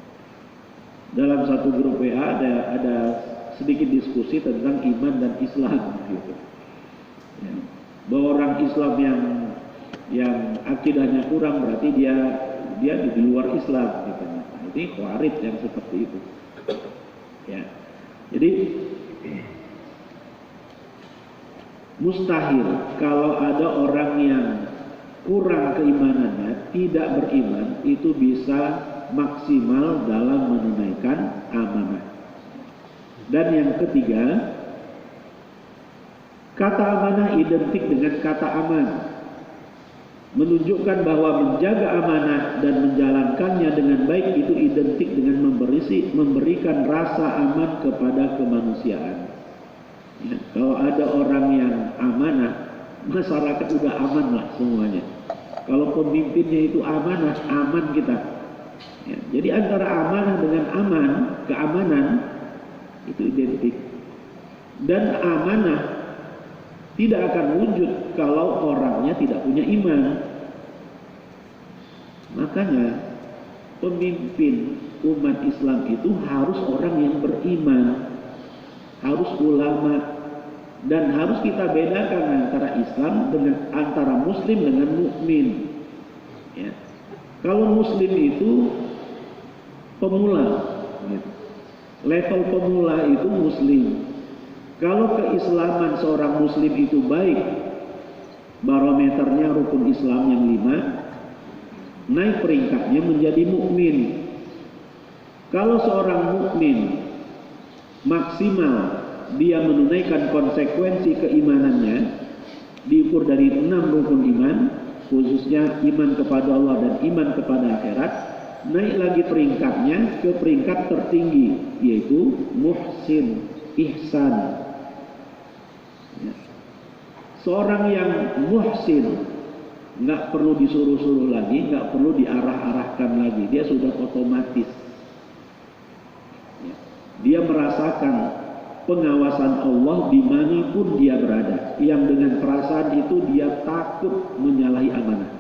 Dalam satu grup WA ada sedikit diskusi tentang iman dan Islam. Gitu. Ya. Bahwa orang Islam yang akidahnya kurang berarti dia di luar Islam. Gitu. Nah, ini khawarij yang seperti itu. Ya. Jadi mustahil kalau ada orang yang kurang keimanannya, tidak beriman, itu bisa maksimal dalam menunaikan amanah. Dan yang ketiga, kata amanah identik dengan kata aman. menunjukkan bahwa menjaga amanah dan menjalankannya dengan baik itu identik dengan memberikan rasa aman kepada kemanusiaan. Ya, kalau ada orang yang amanah, masyarakat udah aman lah semuanya. Kalau pemimpinnya itu amanah, aman kita. Ya, jadi antara amanah dengan keamanan itu identik. Dan amanah tidak akan wujud kalau orangnya tidak punya iman. Makanya pemimpin umat Islam itu harus orang yang beriman, harus ulama, dan harus kita bedakan antara antara muslim dengan mukmin. Ya. Kalau muslim itu pemula, gitu. Level pemula itu muslim. Kalau keislaman seorang muslim itu baik, barometernya rukun Islam yang 5, naik peringkatnya menjadi mukmin. Kalau seorang mukmin maksimal dia menunaikan konsekuensi keimanannya, diukur dari 6 rukun iman, khususnya iman kepada Allah dan iman kepada akhirat, naik lagi peringkatnya ke peringkat tertinggi, yaitu muhsin, ihsan. Ya. Seorang yang muhsin nggak perlu disuruh-suruh lagi, nggak perlu diarah-arahkan lagi, dia sudah otomatis. Ya. Dia merasakan pengawasan Allah dimanapun dia berada, yang dengan perasaan itu dia takut menyalahi amanah.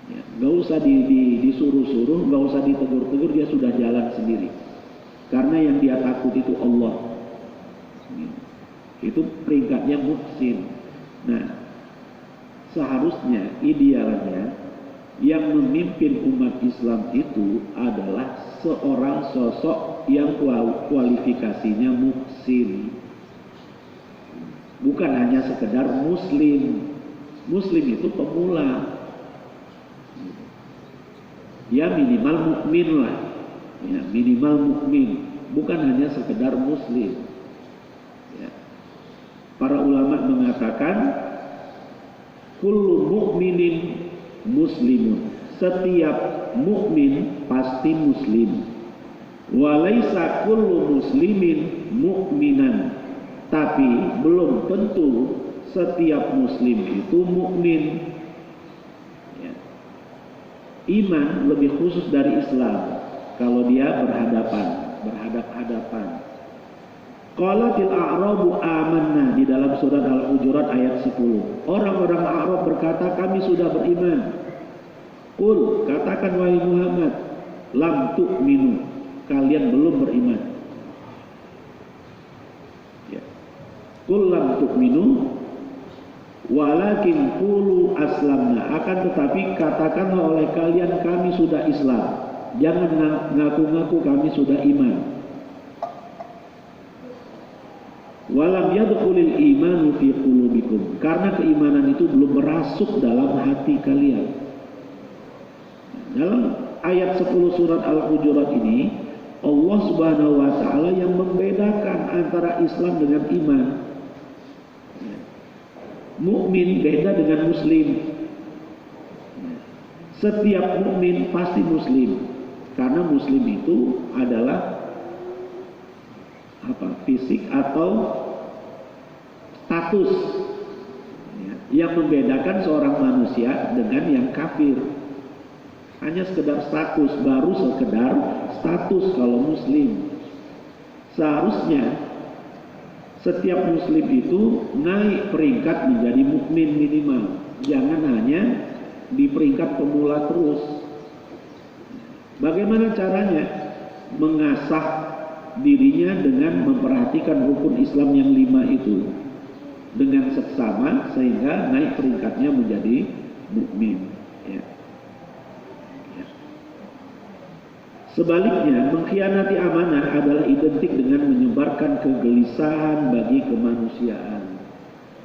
Ya, gak usah disuruh-suruh, gak usah ditegur-tegur, dia sudah jalan sendiri. Karena yang dia takut itu Allah. Ya, itu peringkatnya muhsin. Nah, seharusnya idealnya yang memimpin umat Islam itu adalah seorang sosok yang kualifikasinya muhsin. Bukan hanya sekedar muslim. Muslim itu pemula. Ya minimal mukmin lah. Ya, minimal mukmin, bukan hanya sekedar muslim. Ya. Para ulama mengatakan kullu mu'minin muslimun. Setiap mukmin pasti muslim. Walaisa kullu muslimin mu'minan. Tapi belum tentu setiap muslim itu mukmin. Iman lebih khusus dari Islam kalau dia berhadap-hadapan. Qalatil a'rabu amanna di dalam surat Al-Hujurat ayat 10. Orang-orang A'rab berkata, kami sudah beriman. Qul, katakan wahai Muhammad, lam tu'minu, kalian belum beriman. Ya. Qul lam tu'minu walakin qulu aslamna, akan tetapi katakanlah oleh kalian kami sudah Islam. Jangan ngaku-ngaku kami sudah iman. Walam yadkhulul imanu fi qulubikum, karena keimanan itu belum merasuk dalam hati kalian. Dalam ayat 10 surat Al-Hujurat ini, Allah Subhanahu wa taala yang membedakan antara Islam dengan iman. Mukmin beda dengan muslim. Setiap mukmin pasti muslim, karena muslim itu adalah fisik atau status. Yang membedakan seorang manusia dengan yang kafir hanya sekedar status, baru sekedar status kalau muslim. Seharusnya setiap muslim itu naik peringkat menjadi mukmin minimal. Jangan hanya di peringkat pemula terus. Bagaimana caranya? Mengasah dirinya dengan memperhatikan rukun Islam yang 5 itu dengan seksama sehingga naik peringkatnya menjadi mukmin. Ya. Sebaliknya, mengkhianati amanah adalah identik dengan menyebarkan kegelisahan bagi kemanusiaan.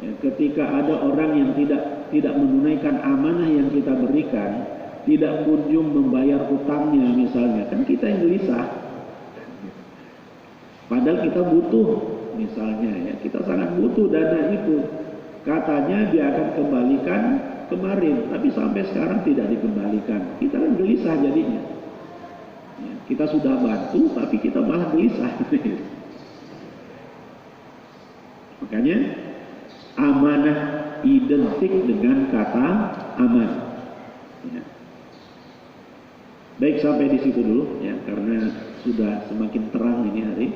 Ya, ketika ada orang yang tidak menunaikan amanah yang kita berikan, tidak kunjung membayar hutangnya misalnya, kan kita yang gelisah. Padahal kita butuh, misalnya ya, kita sangat butuh dana itu. Katanya dia akan kembalikan kemarin, tapi sampai sekarang tidak dikembalikan. Kita kan gelisah jadinya. Ya, kita sudah bantu, tapi kita malah gelisah. Makanya amanah identik dengan kata aman. Ya. Baik, sampai di situ dulu ya, karena sudah semakin terang ini hari.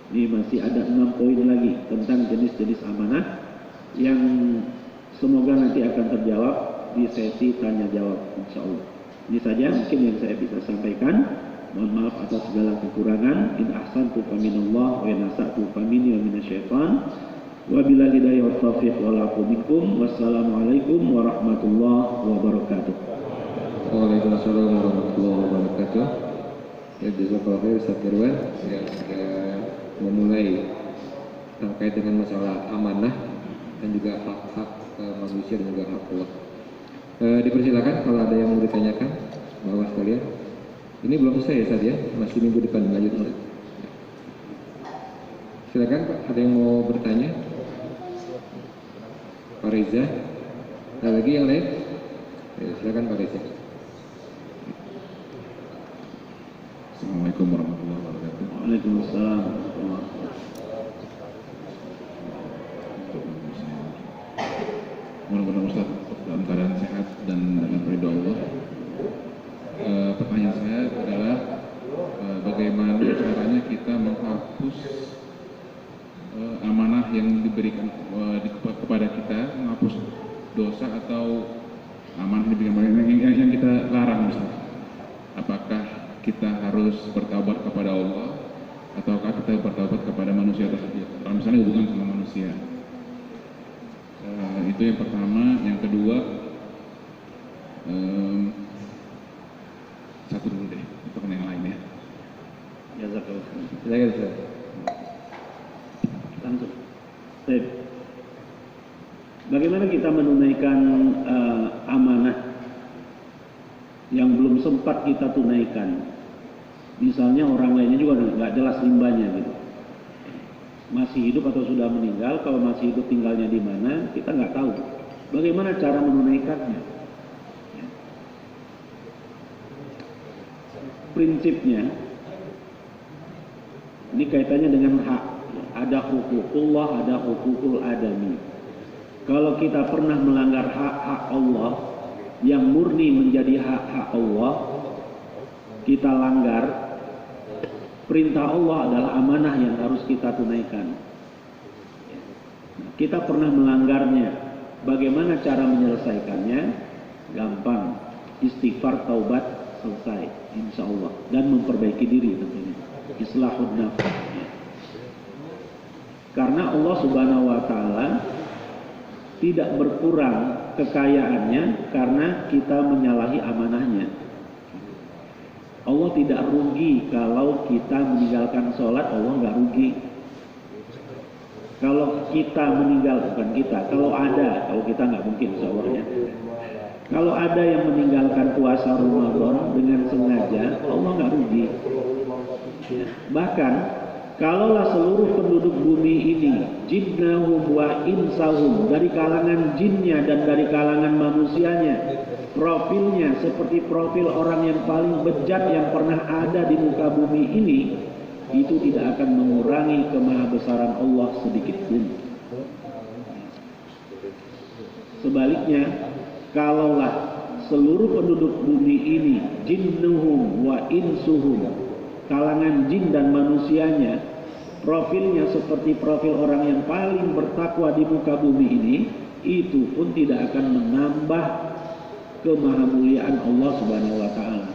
Ini masih ada 6 poin lagi tentang jenis-jenis amanah yang semoga nanti akan terjawab di sesi tanya jawab, insya Allah. Ini saja mungkin yang saya bisa sampaikan. Mohon maaf atas segala kekurangan. In ahsantu faminallah wa in asa'tu famini wa minasyaitan. Wabillahi hidayah wa taufiq wal afu minkum. Wassalamualaikum warahmatullahi wabarakatuh. Waalaikumsalam warahmatullahi wabarakatuh. Ya, jazakallahu khair Ustaz Irwan yang memulai terkait dengan masalah amanah dan juga hak-hak manusia dan juga hak Allah. Dipersilakan kalau ada yang mau ditanyakan, bapak sekalian. Ini belum selesai ya Ustaz ya, masih minggu depan lanjut Ustaz. Silakan Pak, ada yang mau bertanya? Pak Reza, ada lagi yang lain? Ya, silakan Pak Reza. Assalamualaikum warahmatullahi wabarakatuh. Waalaikumsalam. Mudah-mudahan Ustaz dalam keadaan sehat dan dengan ridho Allah. Pertanyaan saya adalah bagaimana caranya kita menghapus amanah yang diberikan kepada kita, menghapus dosa atau amanah yang kita larang, Ustaz. Apakah kita harus bertaubat kepada Allah ataukah kita bertaubat kepada manusia tersebut? Kalau misalnya hubungan sama manusia. Itu yang pertama. Yang kedua, satu dulu deh, itu kan yang lain ya. Jazakallah. Silakan Ustaz. Langsung. Baik. Bagaimana kita menunaikan amanah yang belum sempat kita tunaikan? Misalnya orang lainnya juga nggak jelas rimbanya gitu. Masih hidup atau sudah meninggal, kalau masih hidup tinggalnya di mana, kita nggak tahu. Bagaimana cara menunaikannya? Prinsipnya, ini kaitannya dengan hak. Ada hukukullah, ada hukukul adami. Kalau kita pernah melanggar hak-hak Allah, yang murni menjadi hak-hak Allah, kita langgar. Perintah Allah adalah amanah yang harus kita tunaikan. Kita pernah melanggarnya. Bagaimana cara menyelesaikannya? Gampang. Istighfar, taubat, selesai. Insya Allah. Dan memperbaiki diri tentunya. Islahun nafs. Karena Allah Subhanahu wa Ta'ala tidak berkurang kekayaannya karena kita menyalahi amanahnya. Allah tidak rugi kalau kita meninggalkan sholat, Allah nggak rugi. Kalau kita meninggalkan kalau kita nggak mungkin insya Allah ya. Kalau ada yang meninggalkan puasa Ramadan dengan sengaja, Allah nggak rugi. Bahkan kalaulah seluruh penduduk bumi ini, jinnahum wa insahum, dari kalangan jinnya dan dari kalangan manusianya, profilnya seperti profil orang yang paling bejat yang pernah ada di muka bumi ini, itu tidak akan mengurangi kemahabesaran Allah sedikit pun. Sebaliknya, kalaulah seluruh penduduk bumi ini, jinnuhum wa insuhum, kalangan jin dan manusianya, profilnya seperti profil orang yang paling bertakwa di muka bumi ini, itu pun tidak akan menambah kemahamuliaan Allah Subhanahu wa Ta'ala.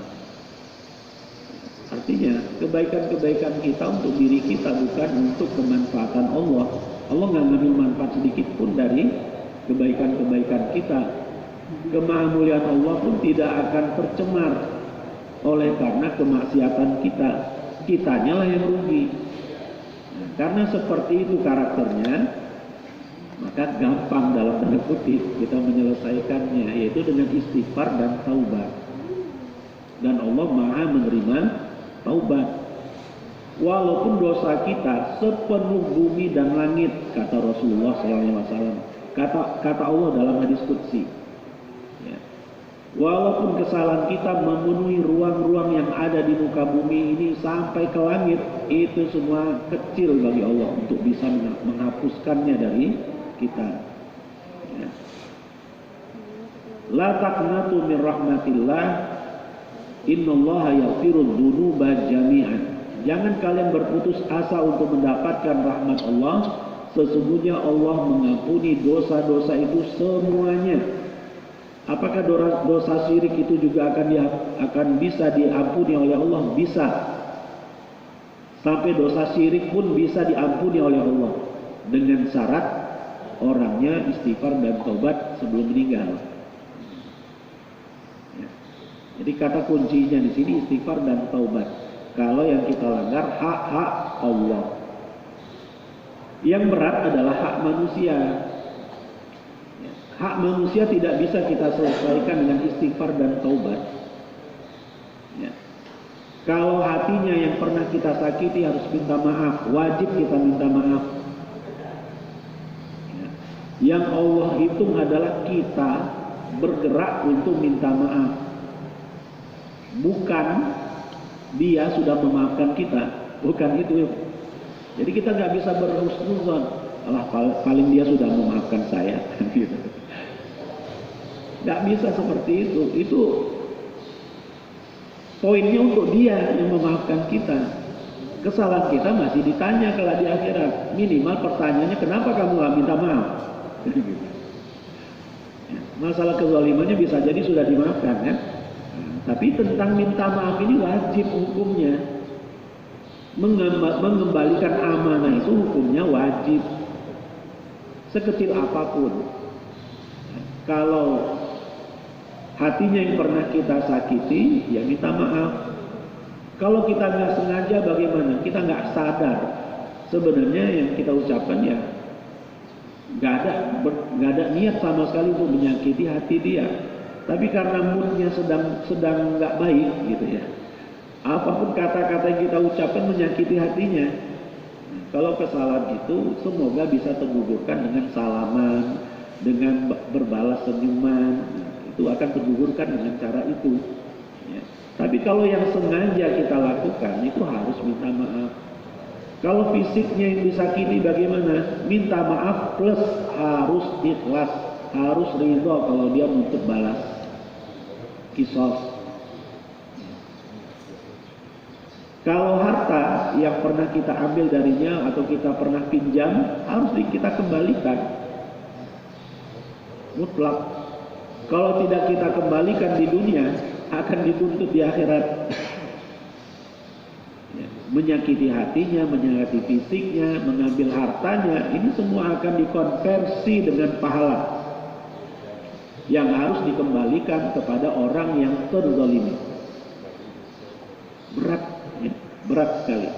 Artinya kebaikan-kebaikan kita untuk diri kita, bukan untuk kemanfaatan Allah. Allah nggak ngambil manfaat sedikit pun dari kebaikan-kebaikan kita. Kemahamuliaan Allah pun tidak akan tercemar oleh karena kemaksiatan kita. Kitanya lah yang rugi. Karena seperti itu karakternya, maka gampang dalam tanda kutip kita menyelesaikannya, yaitu dengan istighfar dan taubat. Dan Allah Maha menerima taubat. Walaupun dosa kita sepenuh bumi dan langit, kata Rasulullah SAW. Kata Allah dalam hadis qudsi, Ya. Walaupun kesalahan kita memenuhi ruang-ruang yang ada di muka bumi ini sampai ke langit, itu semua kecil bagi Allah untuk bisa menghapuskannya dari kita. Ya. La taqnatu min rahmatillah, innallaha yaghfirudz dzunuba jami'an. Jangan kalian berputus asa untuk mendapatkan rahmat Allah. Sesungguhnya Allah mengampuni dosa-dosa itu semuanya. Apakah dosa syirik itu juga akan bisa diampuni oleh Allah? Bisa. Sampai dosa syirik pun bisa diampuni oleh Allah dengan syarat orangnya istighfar dan taubat sebelum meninggal. Ya. Jadi kata kuncinya di sini istighfar dan taubat. Kalau yang kita langgar hak-hak Allah. Yang berat adalah hak manusia. Hak manusia tidak bisa kita selesaikan dengan istighfar dan taubat. Ya. Kalau hatinya yang pernah kita sakiti harus minta maaf, wajib kita minta maaf. Ya. Yang Allah hitung adalah kita bergerak untuk minta maaf. Bukan dia sudah memaafkan kita, bukan itu. Jadi kita nggak bisa berhusnuzon, alah paling dia sudah memaafkan saya. Gitu. Nggak bisa seperti itu. Itu poinnya untuk dia yang memaafkan kita. Kesalahan kita masih ditanya kalau di akhirat. Minimal pertanyaannya, kenapa kamu nggak minta maaf? Masalah kezalimannya bisa jadi sudah dimaafkan kan? Tapi tentang minta maaf ini wajib hukumnya. Mengembalikan amanah itu hukumnya wajib. Sekecil apapun. Kalau hatinya yang pernah kita sakiti, ya minta maaf. Kalau kita nggak sengaja bagaimana? Kita nggak sadar. Sebenarnya yang kita ucapkan ya nggak ada niat sama sekali untuk menyakiti hati dia. Tapi karena moodnya sedang nggak baik gitu ya. Apapun kata-kata yang kita ucapkan menyakiti hatinya. Kalau kesalahan itu semoga bisa tergugurkan dengan salaman, dengan berbalas senyuman. Itu akan tergugurkan dengan cara itu. Ya. Tapi kalau yang sengaja kita lakukan itu harus minta maaf. Kalau fisiknya yang disakiti bagaimana? Minta maaf plus harus ikhlas, harus ridho kalau dia menuntut balas, kisos. Kalau harta yang pernah kita ambil darinya atau kita pernah pinjam harus kita kembalikan, mutlak. Kalau tidak kita kembalikan di dunia, akan dituntut di akhirat. Ya, menyakiti hatinya, menyakiti fisiknya, mengambil hartanya, ini semua akan dikonversi dengan pahala yang harus dikembalikan kepada orang yang terzalimi. Berat, ya, berat sekali.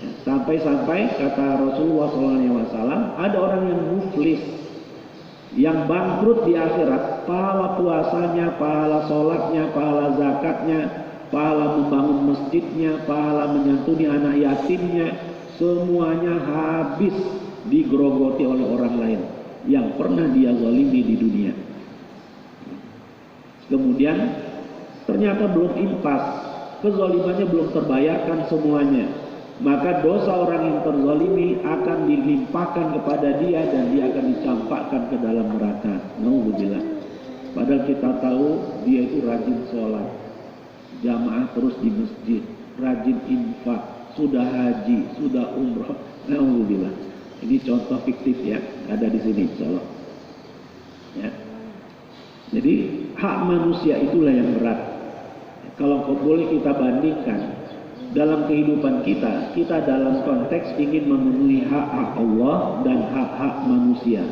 Ya, sampai-sampai kata Rasulullah SAW, ada orang yang muflis, yang bangkrut di akhirat, pahala puasanya, pahala sholatnya, pahala zakatnya, pahala membangun masjidnya, pahala menyantuni anak yatimnya, semuanya habis digerogoti oleh orang lain yang pernah dia zalimi di dunia. Kemudian ternyata belum impas, kezalimannya belum terbayarkan semuanya. Maka dosa orang yang terzalimi akan dilimpahkan kepada dia dan dia akan dicampakkan ke dalam neraka. Nauzubillah. Padahal kita tahu dia itu rajin sholat, jamaah terus di masjid, rajin infak, sudah haji, sudah umroh. Nauzubillah. Ini contoh fiktif ya, ada di sini insyaallah. Ya. Jadi hak manusia itulah yang berat. Kalau boleh kita bandingkan dalam kehidupan kita dalam konteks ingin memenuhi hak-hak Allah dan hak-hak manusia.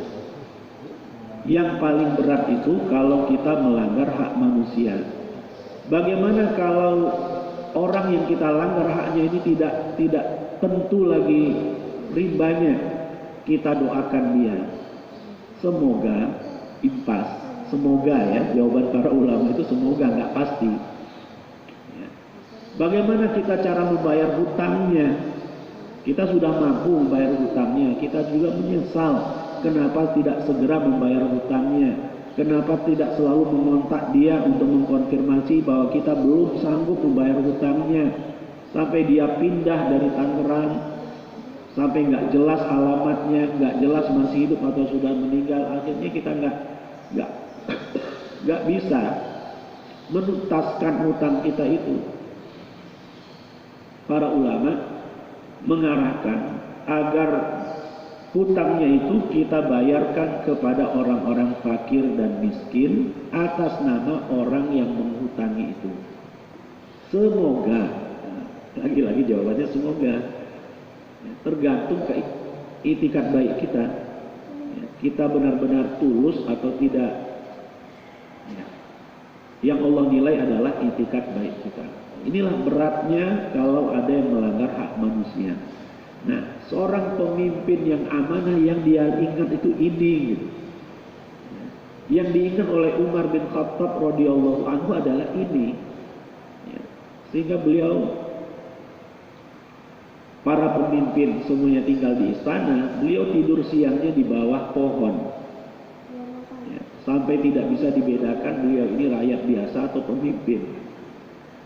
Yang paling berat itu kalau kita melanggar hak manusia. Bagaimana kalau orang yang kita langgar haknya ini tidak tentu lagi ribanya, kita doakan dia. Semoga impas, semoga ya, jawaban para ulama itu semoga, nggak pasti. Bagaimana kita cara membayar hutangnya? Kita sudah mampu membayar hutangnya. Kita juga menyesal kenapa tidak segera membayar hutangnya. Kenapa tidak selalu mengontak dia untuk mengkonfirmasi bahwa kita belum sanggup membayar hutangnya, sampai dia pindah dari Tangerang, sampai nggak jelas alamatnya, nggak jelas masih hidup atau sudah meninggal. Akhirnya kita nggak bisa menuntaskan hutang kita itu. Para ulama mengarahkan agar hutangnya itu kita bayarkan kepada orang-orang fakir dan miskin atas nama orang yang menghutangi itu. Semoga, lagi-lagi jawabannya semoga, tergantung ke itikat baik kita. Kita benar-benar tulus atau tidak. Yang Allah nilai adalah itikat baik kita. Inilah beratnya kalau ada yang melanggar hak manusia. Nah, seorang pemimpin yang amanah yang dia ingat itu ini gitu. Yang diingat oleh Umar bin Khattab radhiyallahu anhu adalah ini. Sehingga beliau, para pemimpin semuanya tinggal di istana, beliau tidur siangnya di bawah pohon. Sampai tidak bisa dibedakan beliau ini rakyat biasa atau pemimpin.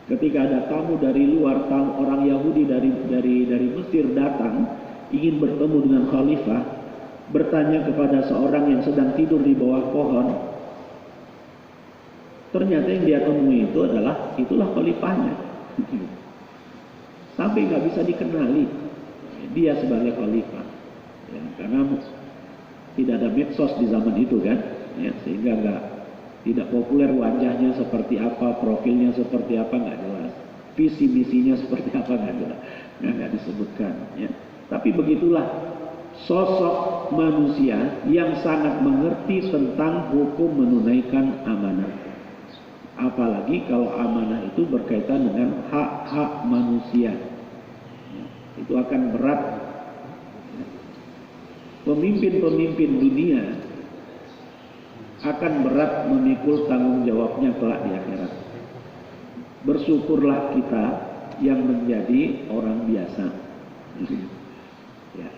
Ketika ada tamu dari luar, orang Yahudi dari Mesir datang ingin bertemu dengan khalifah, bertanya kepada seorang yang sedang tidur di bawah pohon, ternyata yang dia temui itu itulah khalifahnya. Sampai nggak bisa dikenali dia sebagai khalifah, ya, karena tidak ada medsos di zaman itu kan, ya, sehingga tidak populer wajahnya seperti apa, profilnya seperti apa, nggak jelas. Visi misinya seperti apa, nggak jelas, nggak disebutkan. Ya. Tapi begitulah sosok manusia yang sangat mengerti tentang hukum menunaikan amanah. Apalagi kalau amanah itu berkaitan dengan hak-hak manusia. Ya. Itu akan berat. Pemimpin-pemimpin dunia akan berat memikul tanggung jawabnya kelak di akhirat. Bersyukurlah kita yang menjadi orang biasa. Ya.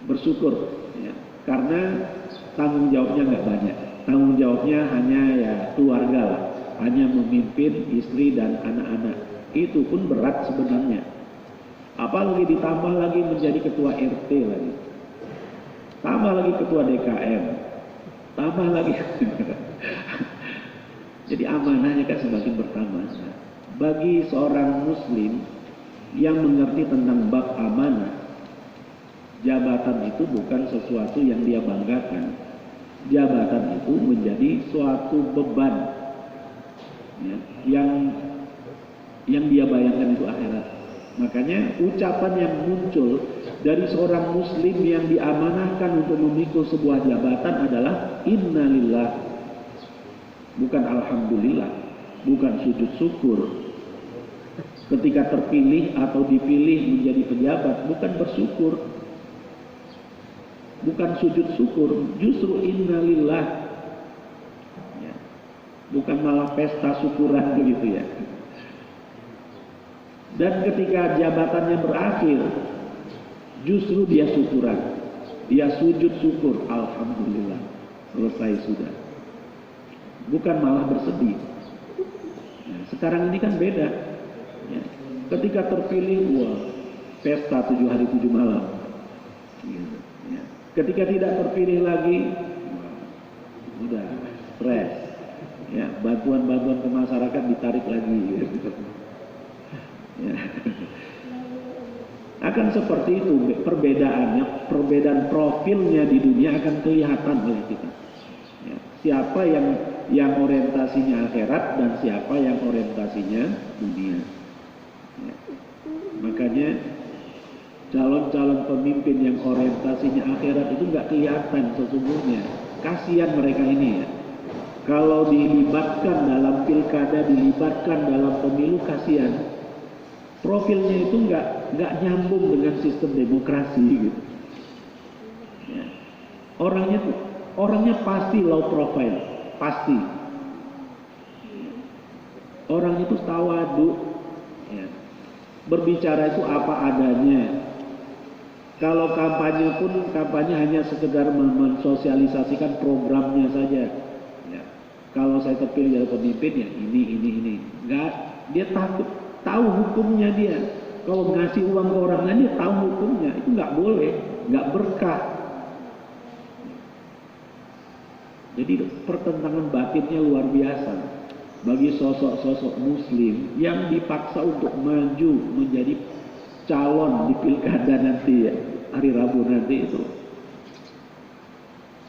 Bersyukur, ya. Karena tanggung jawabnya nggak banyak. Tanggung jawabnya hanya ya keluarga lah, hanya memimpin istri dan anak-anak. Itu pun berat sebenarnya. Apalagi ditambah lagi menjadi ketua RT lagi, tambah lagi ketua DKM. Tambah lagi. Jadi amanahnya kan semakin bertambah. Bagi seorang muslim yang mengerti tentang bab amanah, jabatan itu bukan sesuatu yang dia banggakan. Jabatan itu menjadi suatu beban, ya, yang dia bayangkan itu akhirat. Makanya ucapan yang muncul dari seorang muslim yang diamanahkan untuk memikul sebuah jabatan adalah innalillah, bukan alhamdulillah, bukan sujud syukur. Ketika terpilih atau dipilih menjadi pejabat, bukan bersyukur, bukan sujud syukur, justru innalillah, ya. Bukan malah pesta syukuran begitu ya. Dan ketika jabatannya berakhir, justru dia syukuran, dia sujud syukur, alhamdulillah, selesai sudah. Bukan malah bersedih. Nah, sekarang ini kan beda. Ya. Ketika terpilih, wah, pesta 7 hari 7 malam. Ya. Ketika tidak terpilih lagi, udah stres. Ya, bantuan-bantuan ke masyarakat ditarik lagi. Ya. Akan seperti itu perbedaannya, perbedaan profilnya di dunia akan kelihatan oleh kita. Ya. Siapa yang orientasinya akhirat dan siapa yang orientasinya dunia. Ya. Makanya calon-calon pemimpin yang orientasinya akhirat itu nggak kelihatan sesungguhnya. Kasihan mereka ini ya. Kalau dilibatkan dalam pilkada, dilibatkan dalam pemilu, kasihan. Profilnya itu nggak nyambung dengan sistem demokrasi gitu. Ya. Orangnya pasti low profile, pasti. Orangnya itu tawadu, ya. Berbicara itu apa adanya. Kalau kampanye pun kampanye hanya sekedar mensosialisasikan programnya saja. Ya. Kalau saya terpilih jadi pemimpin ya ini. Enggak, dia tahu hukumnya dia. Kalau ngasih uang ke orang lain dia tahu hukumnya. Itu nggak boleh, nggak berkah. Jadi pertentangan batinnya luar biasa bagi sosok-sosok muslim yang dipaksa untuk maju menjadi calon di pilkada nanti ya, hari Rabu nanti itu.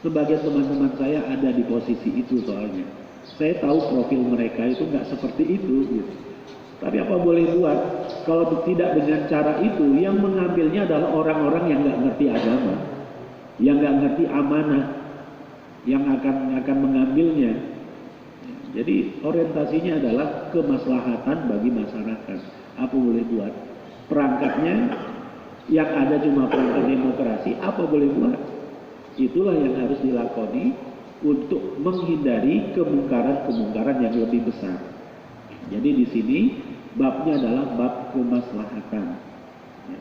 Sebagian teman-teman saya ada di posisi itu soalnya. Saya tahu profil mereka itu nggak seperti itu gitu. Tapi apa boleh buat, kalau tidak dengan cara itu, yang mengambilnya adalah orang-orang yang nggak ngerti agama, yang nggak ngerti amanah, yang akan mengambilnya. Jadi orientasinya adalah kemaslahatan bagi masyarakat. Apa boleh buat? Perangkatnya yang ada cuma perangkat demokrasi, apa boleh buat? Itulah yang harus dilakoni untuk menghindari kemungkaran-kemungkaran yang lebih besar. Jadi di sini babnya adalah bab kemaslahatan. Ya.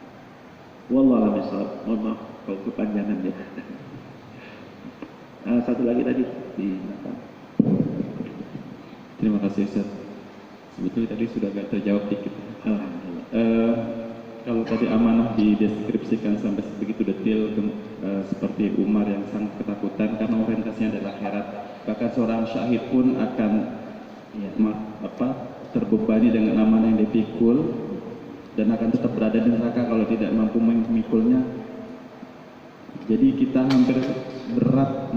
Wallahu a'lam bishawab. Mohon maaf kalau kepanjangan ya. Satu lagi tadi di belakang. Terima kasih Ustaz. Sebetulnya tadi sudah agak terjawab dikit. Alhamdulillah. Kalau tadi amanah dideskripsikan sampai sebegitu detail seperti Umar yang sangat ketakutan karena orientasinya adalah akhirat. Bahkan seorang syahid pun akan terbebani dengan amanah yang dipikul dan akan tetap berada di neraka kalau tidak mampu memikulnya. Jadi kita hampir berat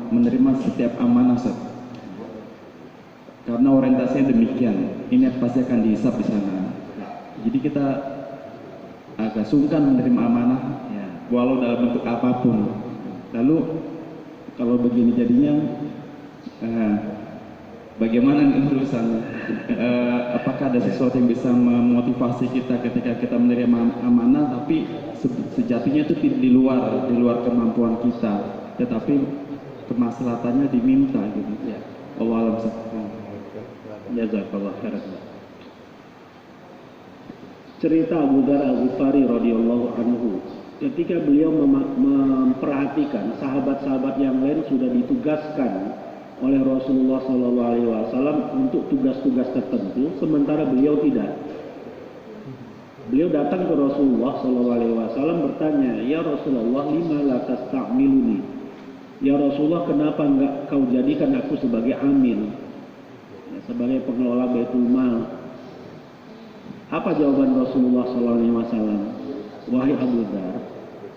menerima setiap amanah Ustaz. Karena orientasinya demikian, ini pasti akan dihisab di sana. Jadi kita agak sungkan menerima amanah, ya, walau dalam bentuk apapun. Lalu kalau begini jadinya, bagaimana urusannya? Apakah ada sesuatu yang bisa memotivasi kita ketika kita menerima amanah, tapi sejatinya itu di luar kemampuan kita, tetapi kemaslahatannya diminta gitu. Ya. Allah alam. Jazakallah khairan. Cerita Abu Dzar Al-Ghifari radhiyallahu anhu, ketika beliau memperhatikan sahabat-sahabat yang lain sudah ditugaskan oleh Rasulullah SAW untuk tugas-tugas tertentu, sementara beliau tidak. Beliau datang ke Rasulullah SAW bertanya, "Ya Rasulullah, lima la tasta'miluni?" Ya Rasulullah, kenapa enggak kau jadikan aku sebagai amil, sebagai pengelola Baitul Mal? Apa jawaban Rasulullah SAW? Wahai Abu Dzar,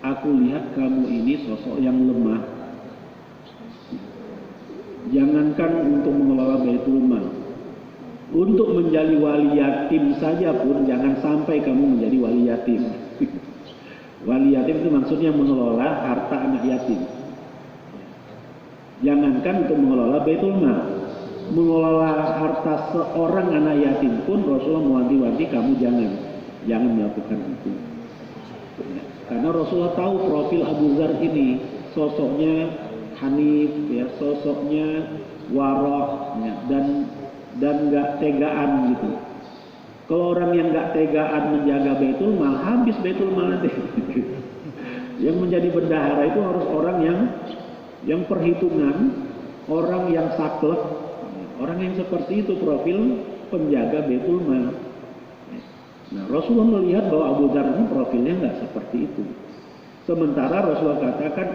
aku lihat kamu ini sosok yang lemah. Jangankan untuk mengelola Baitul Mal, untuk menjadi wali yatim saja pun jangan sampai kamu menjadi wali yatim. Wali yatim itu maksudnya mengelola harta anak yatim. Jangankan untuk mengelola Baitul Mal, mengelola harta seorang anak yatim pun Rasulullah mewanti-wanti kamu jangan melakukan itu. Karena Rasulullah tahu profil Abu Dzar ini, sosoknya hanif, ya, sosoknya warok, ya, dan nggak tegaan gitu. Kalau orang yang nggak tegaan menjaga Baitul Mal, habis Baitul Mal nanti. Yang menjadi bendahara itu harus orang yang perhitungan, orang yang saklek. Orang yang seperti itu profil penjaga Baitul Mal. Nah, Rasulullah melihat bahwa Abu Dzar ini profilnya nggak seperti itu. Sementara Rasulullah katakan,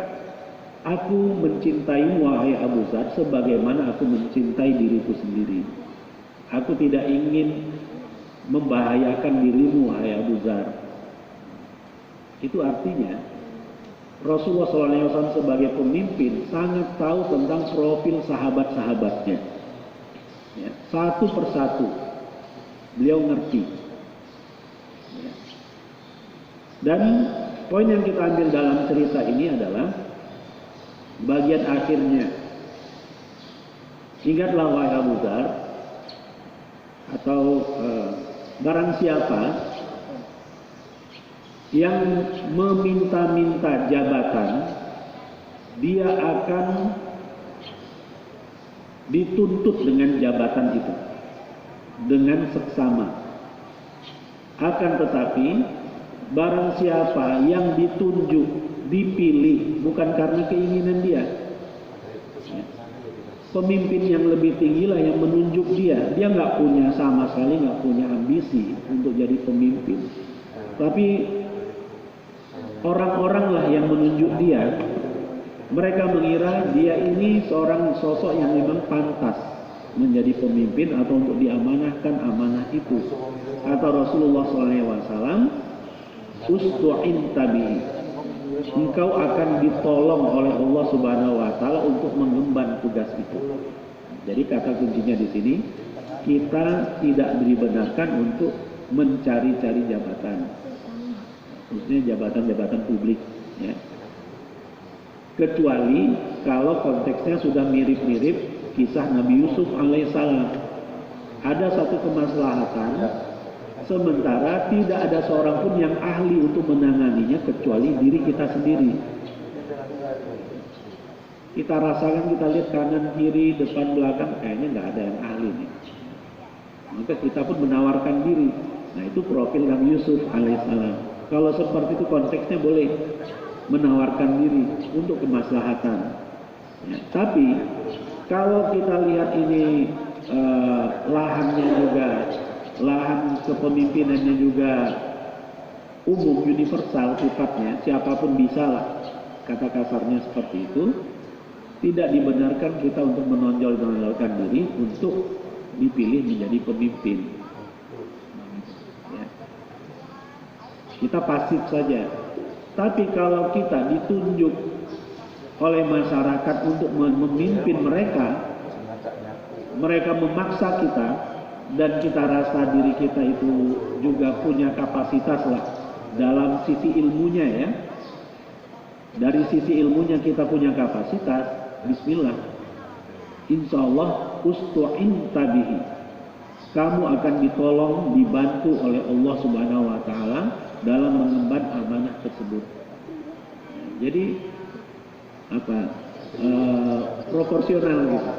aku mencintaimu wahai Abu Dzar sebagaimana aku mencintai diriku sendiri. Aku tidak ingin membahayakan dirimu wahai Abu Dzar. Itu artinya Rasulullah SAW sebagai pemimpin sangat tahu tentang profil sahabat-sahabatnya. Ya, satu persatu beliau ngerti. Ya. Dan poin yang kita ambil dalam cerita ini adalah bagian akhirnya. Ingatlah wahai Abu Dzar, atau barang siapa yang meminta-minta jabatan, dia akan dituntut dengan jabatan itu dengan seksama. Akan tetapi barang siapa yang ditunjuk, dipilih bukan karena keinginan dia. Pemimpin yang lebih tinggi lah yang menunjuk dia. Dia nggak punya sama sekali, nggak punya ambisi untuk jadi pemimpin. Tapi orang-orang lah yang menunjuk dia. Mereka mengira dia ini seorang sosok yang memang pantas menjadi pemimpin atau untuk diamanahkan amanah itu. Kata Rasulullah SAW, "Ustu'in tabi." Engkau akan ditolong oleh Allah Subhanahu wa taala untuk mengemban tugas itu. Jadi kata kuncinya di sini, kita tidak dibenarkan untuk mencari-cari jabatan. Khususnya jabatan-jabatan publik, ya. Kecuali kalau konteksnya sudah mirip-mirip kisah Nabi Yusuf alaihissalam. Ada satu kemaslahatan, sementara tidak ada seorang pun yang ahli untuk menanganinya kecuali diri kita sendiri. Kita rasakan, kita lihat kanan, kiri, depan, belakang, kayaknya nggak ada yang ahli nih. Maka kita pun menawarkan diri. Nah, itu profil Nabi Yusuf alaihissalam. Kalau seperti itu konteksnya boleh menawarkan diri untuk kemaslahatan. Ya, tapi kalau kita lihat ini lahannya juga, lahan kepemimpinannya juga umum, universal sifatnya, siapapun bisa lah, kata kasarnya seperti itu, tidak dibenarkan kita untuk menonjolkan diri untuk dipilih menjadi pemimpin. Ya. Kita pasif saja. Tapi kalau kita ditunjuk oleh masyarakat untuk memimpin mereka, mereka memaksa kita, dan kita rasa diri kita itu juga punya kapasitas lah dalam sisi ilmunya, ya. Dari sisi ilmunya kita punya kapasitas, bismillah. Insya Allah ustu'in tabihi. Kamu akan ditolong, dibantu oleh Allah Subhanahu wa taala dalam mengemban amanah tersebut. Jadi proporsional gitu.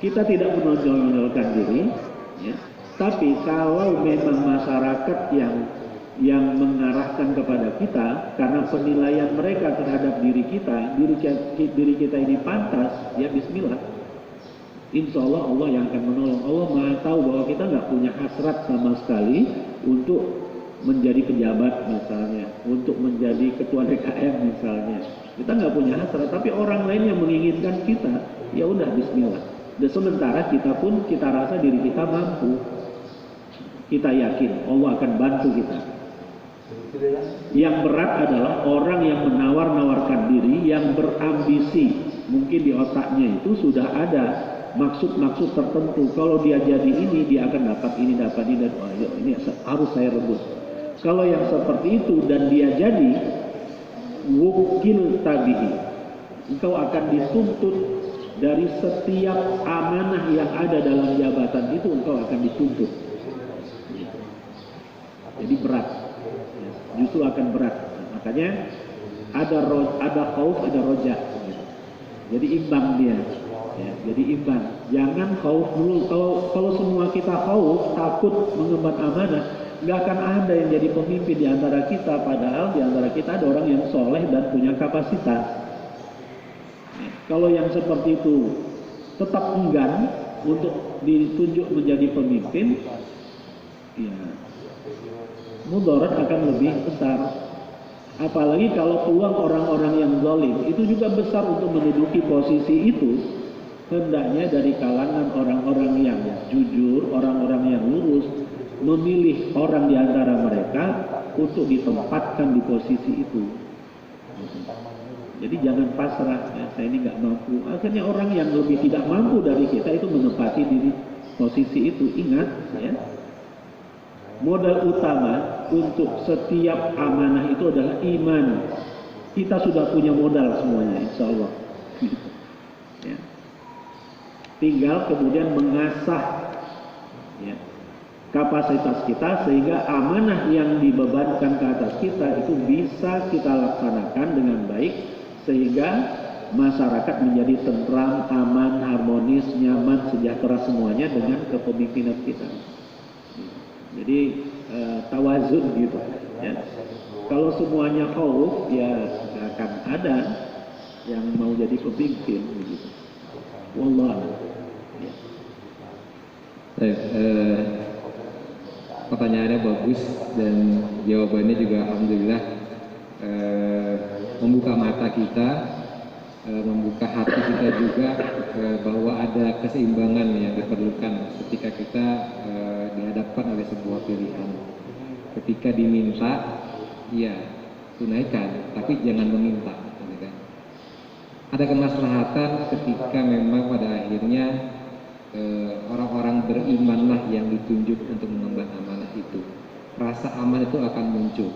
Kita tidak menonjolkan diri, ya. Tapi kalau memang masyarakat yang mengarahkan kepada kita karena penilaian mereka terhadap diri kita ini pantas, ya bismillah. Insya Allah Allah yang akan menolong. Allah Maha tahu bahwa kita nggak punya hasrat sama sekali untuk menjadi pejabat misalnya, untuk menjadi ketua DKM misalnya. Kita nggak punya hasrat, tapi orang lain yang menginginkan kita, ya udah bismillah. Dan sementara kita pun kita rasa diri kita mampu. Kita yakin Allah akan bantu kita. Yang berat adalah orang yang menawar-nawarkan diri, yang berambisi. Mungkin di otaknya itu sudah ada maksud-maksud tertentu. Kalau dia jadi ini, dia akan dapat ini, dan oh, ini harus saya rebut. Kalau yang seperti itu dan dia jadi, wukil tabihi, engkau akan dituntut dari setiap amanah yang ada dalam jabatan itu, engkau akan dituntut. Jadi berat, justru akan berat. Makanya ada khauf, ada roja. Jadi imbang dia. Ya, jadi imbang. Jangan khauf dulu. Kalau semua kita khauf, takut mengemban amanah, nggak akan ada yang jadi pemimpin di antara kita. Padahal di antara kita ada orang yang soleh dan punya kapasitas. Ya, kalau yang seperti itu tetap enggan untuk ditunjuk menjadi pemimpin, ya mudarat akan lebih besar. Apalagi kalau peluang orang-orang yang zalim itu juga besar untuk menduduki posisi itu. Hendaknya dari kalangan orang-orang yang jujur, orang-orang yang lurus, memilih orang di antara mereka untuk ditempatkan di posisi itu. Jadi jangan pasrah, ya, saya ini nggak mampu. Akhirnya orang yang lebih tidak mampu dari kita itu menempati diri posisi itu. Ingat, ya, modal utama untuk setiap amanah itu adalah iman. Kita sudah punya modal semuanya, insya Allah. Ya. Tinggal kemudian mengasah, ya, kapasitas kita sehingga amanah yang dibebankan ke atas kita itu bisa kita laksanakan dengan baik sehingga masyarakat menjadi tentram, aman, harmonis, nyaman, sejahtera semuanya dengan kepemimpinan kita. Jadi tawazun gitu. Ya. Kalau semuanya khauf, ya nggak akan ada yang mau jadi pemimpin begitu. Wallah. Ya. Baik, pertanyaannya bagus dan jawabannya juga alhamdulillah membuka mata kita, membuka hati kita juga bahwa ada keseimbangan yang diperlukan ketika kita dihadapkan oleh sebuah pilihan. Ketika diminta, ya tunaikan, tapi jangan meminta. Gitu kan. Ada kemaslahatan ketika memang pada akhirnya orang-orang berimanlah yang ditunjuk untuk mengemban amanah itu. Rasa aman itu akan muncul.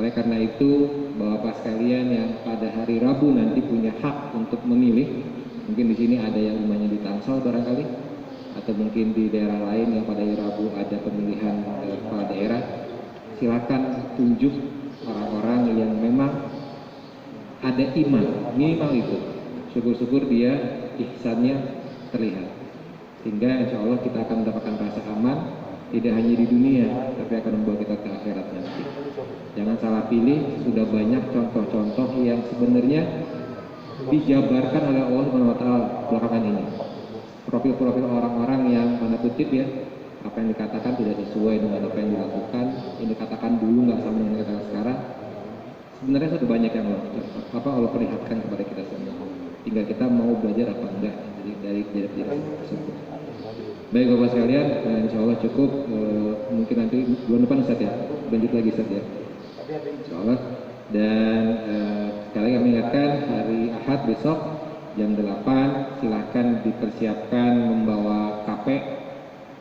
Oleh karena itu, Bapak sekalian yang pada hari Rabu nanti punya hak untuk memilih, mungkin di sini ada yang rumahnya di Tangsel barangkali, atau mungkin di daerah lain yang pada hari Rabu ada pemilihan kepala daerah, silakan tunjuk orang-orang yang memang ada iman, minimal itu. Syukur-syukur dia ihsannya terlihat. Sehingga insya Allah kita akan mendapatkan rasa aman, tidak hanya di dunia, tapi akan membawa kita ke akhirat nanti. Jangan salah pilih, sudah banyak contoh-contoh yang sebenarnya dijabarkan oleh Allah SWT belakangan ini. Profil-profil orang-orang yang tanda kutip ya, apa yang dikatakan tidak sesuai dengan apa yang dilakukan, yang dikatakan dulu nggak sama dengan yang sekarang. Sebenarnya sudah banyak yang Allah perlihatkan kepada kita semua. Tinggal kita mau belajar apa enggak dari tersebut. Baik Bapak sekalian, insya Allah cukup. Mungkin nanti bulan depan Ustaz ya, lanjut lagi Ustaz ya. Insya Allah. Dan sekali lagi kami ingatkan hari Ahad besok jam 8 silahkan dipersiapkan membawa KP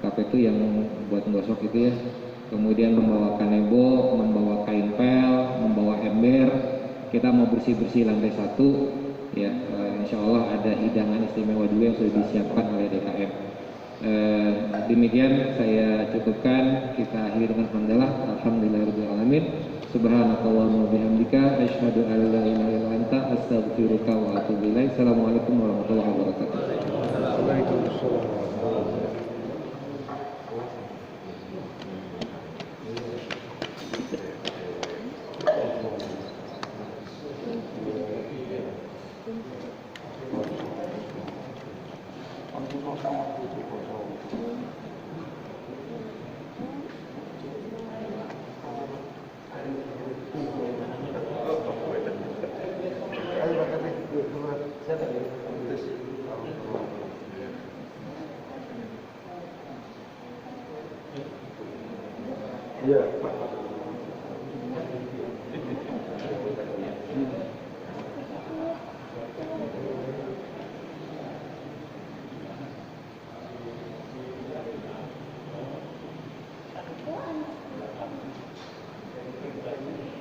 itu yang buat menggosok itu ya. Kemudian membawa kanebo, membawa kain pel, membawa ember. Kita mau bersih-bersih lantai 1 ya. Insya Allah ada hidangan istimewa juga yang sudah disiapkan oleh DKM. Demikian saya cukupkan, kita akhiri dengan hamdalah. Alhamdulillahirabbil alamin. Subhanakallahumma bihamdika asyhadu an la ilaha illa anta astaghfiruka wa atubu ilaik. Assalamualaikum warahmatullahi wabarakatuh. Iya, Pak.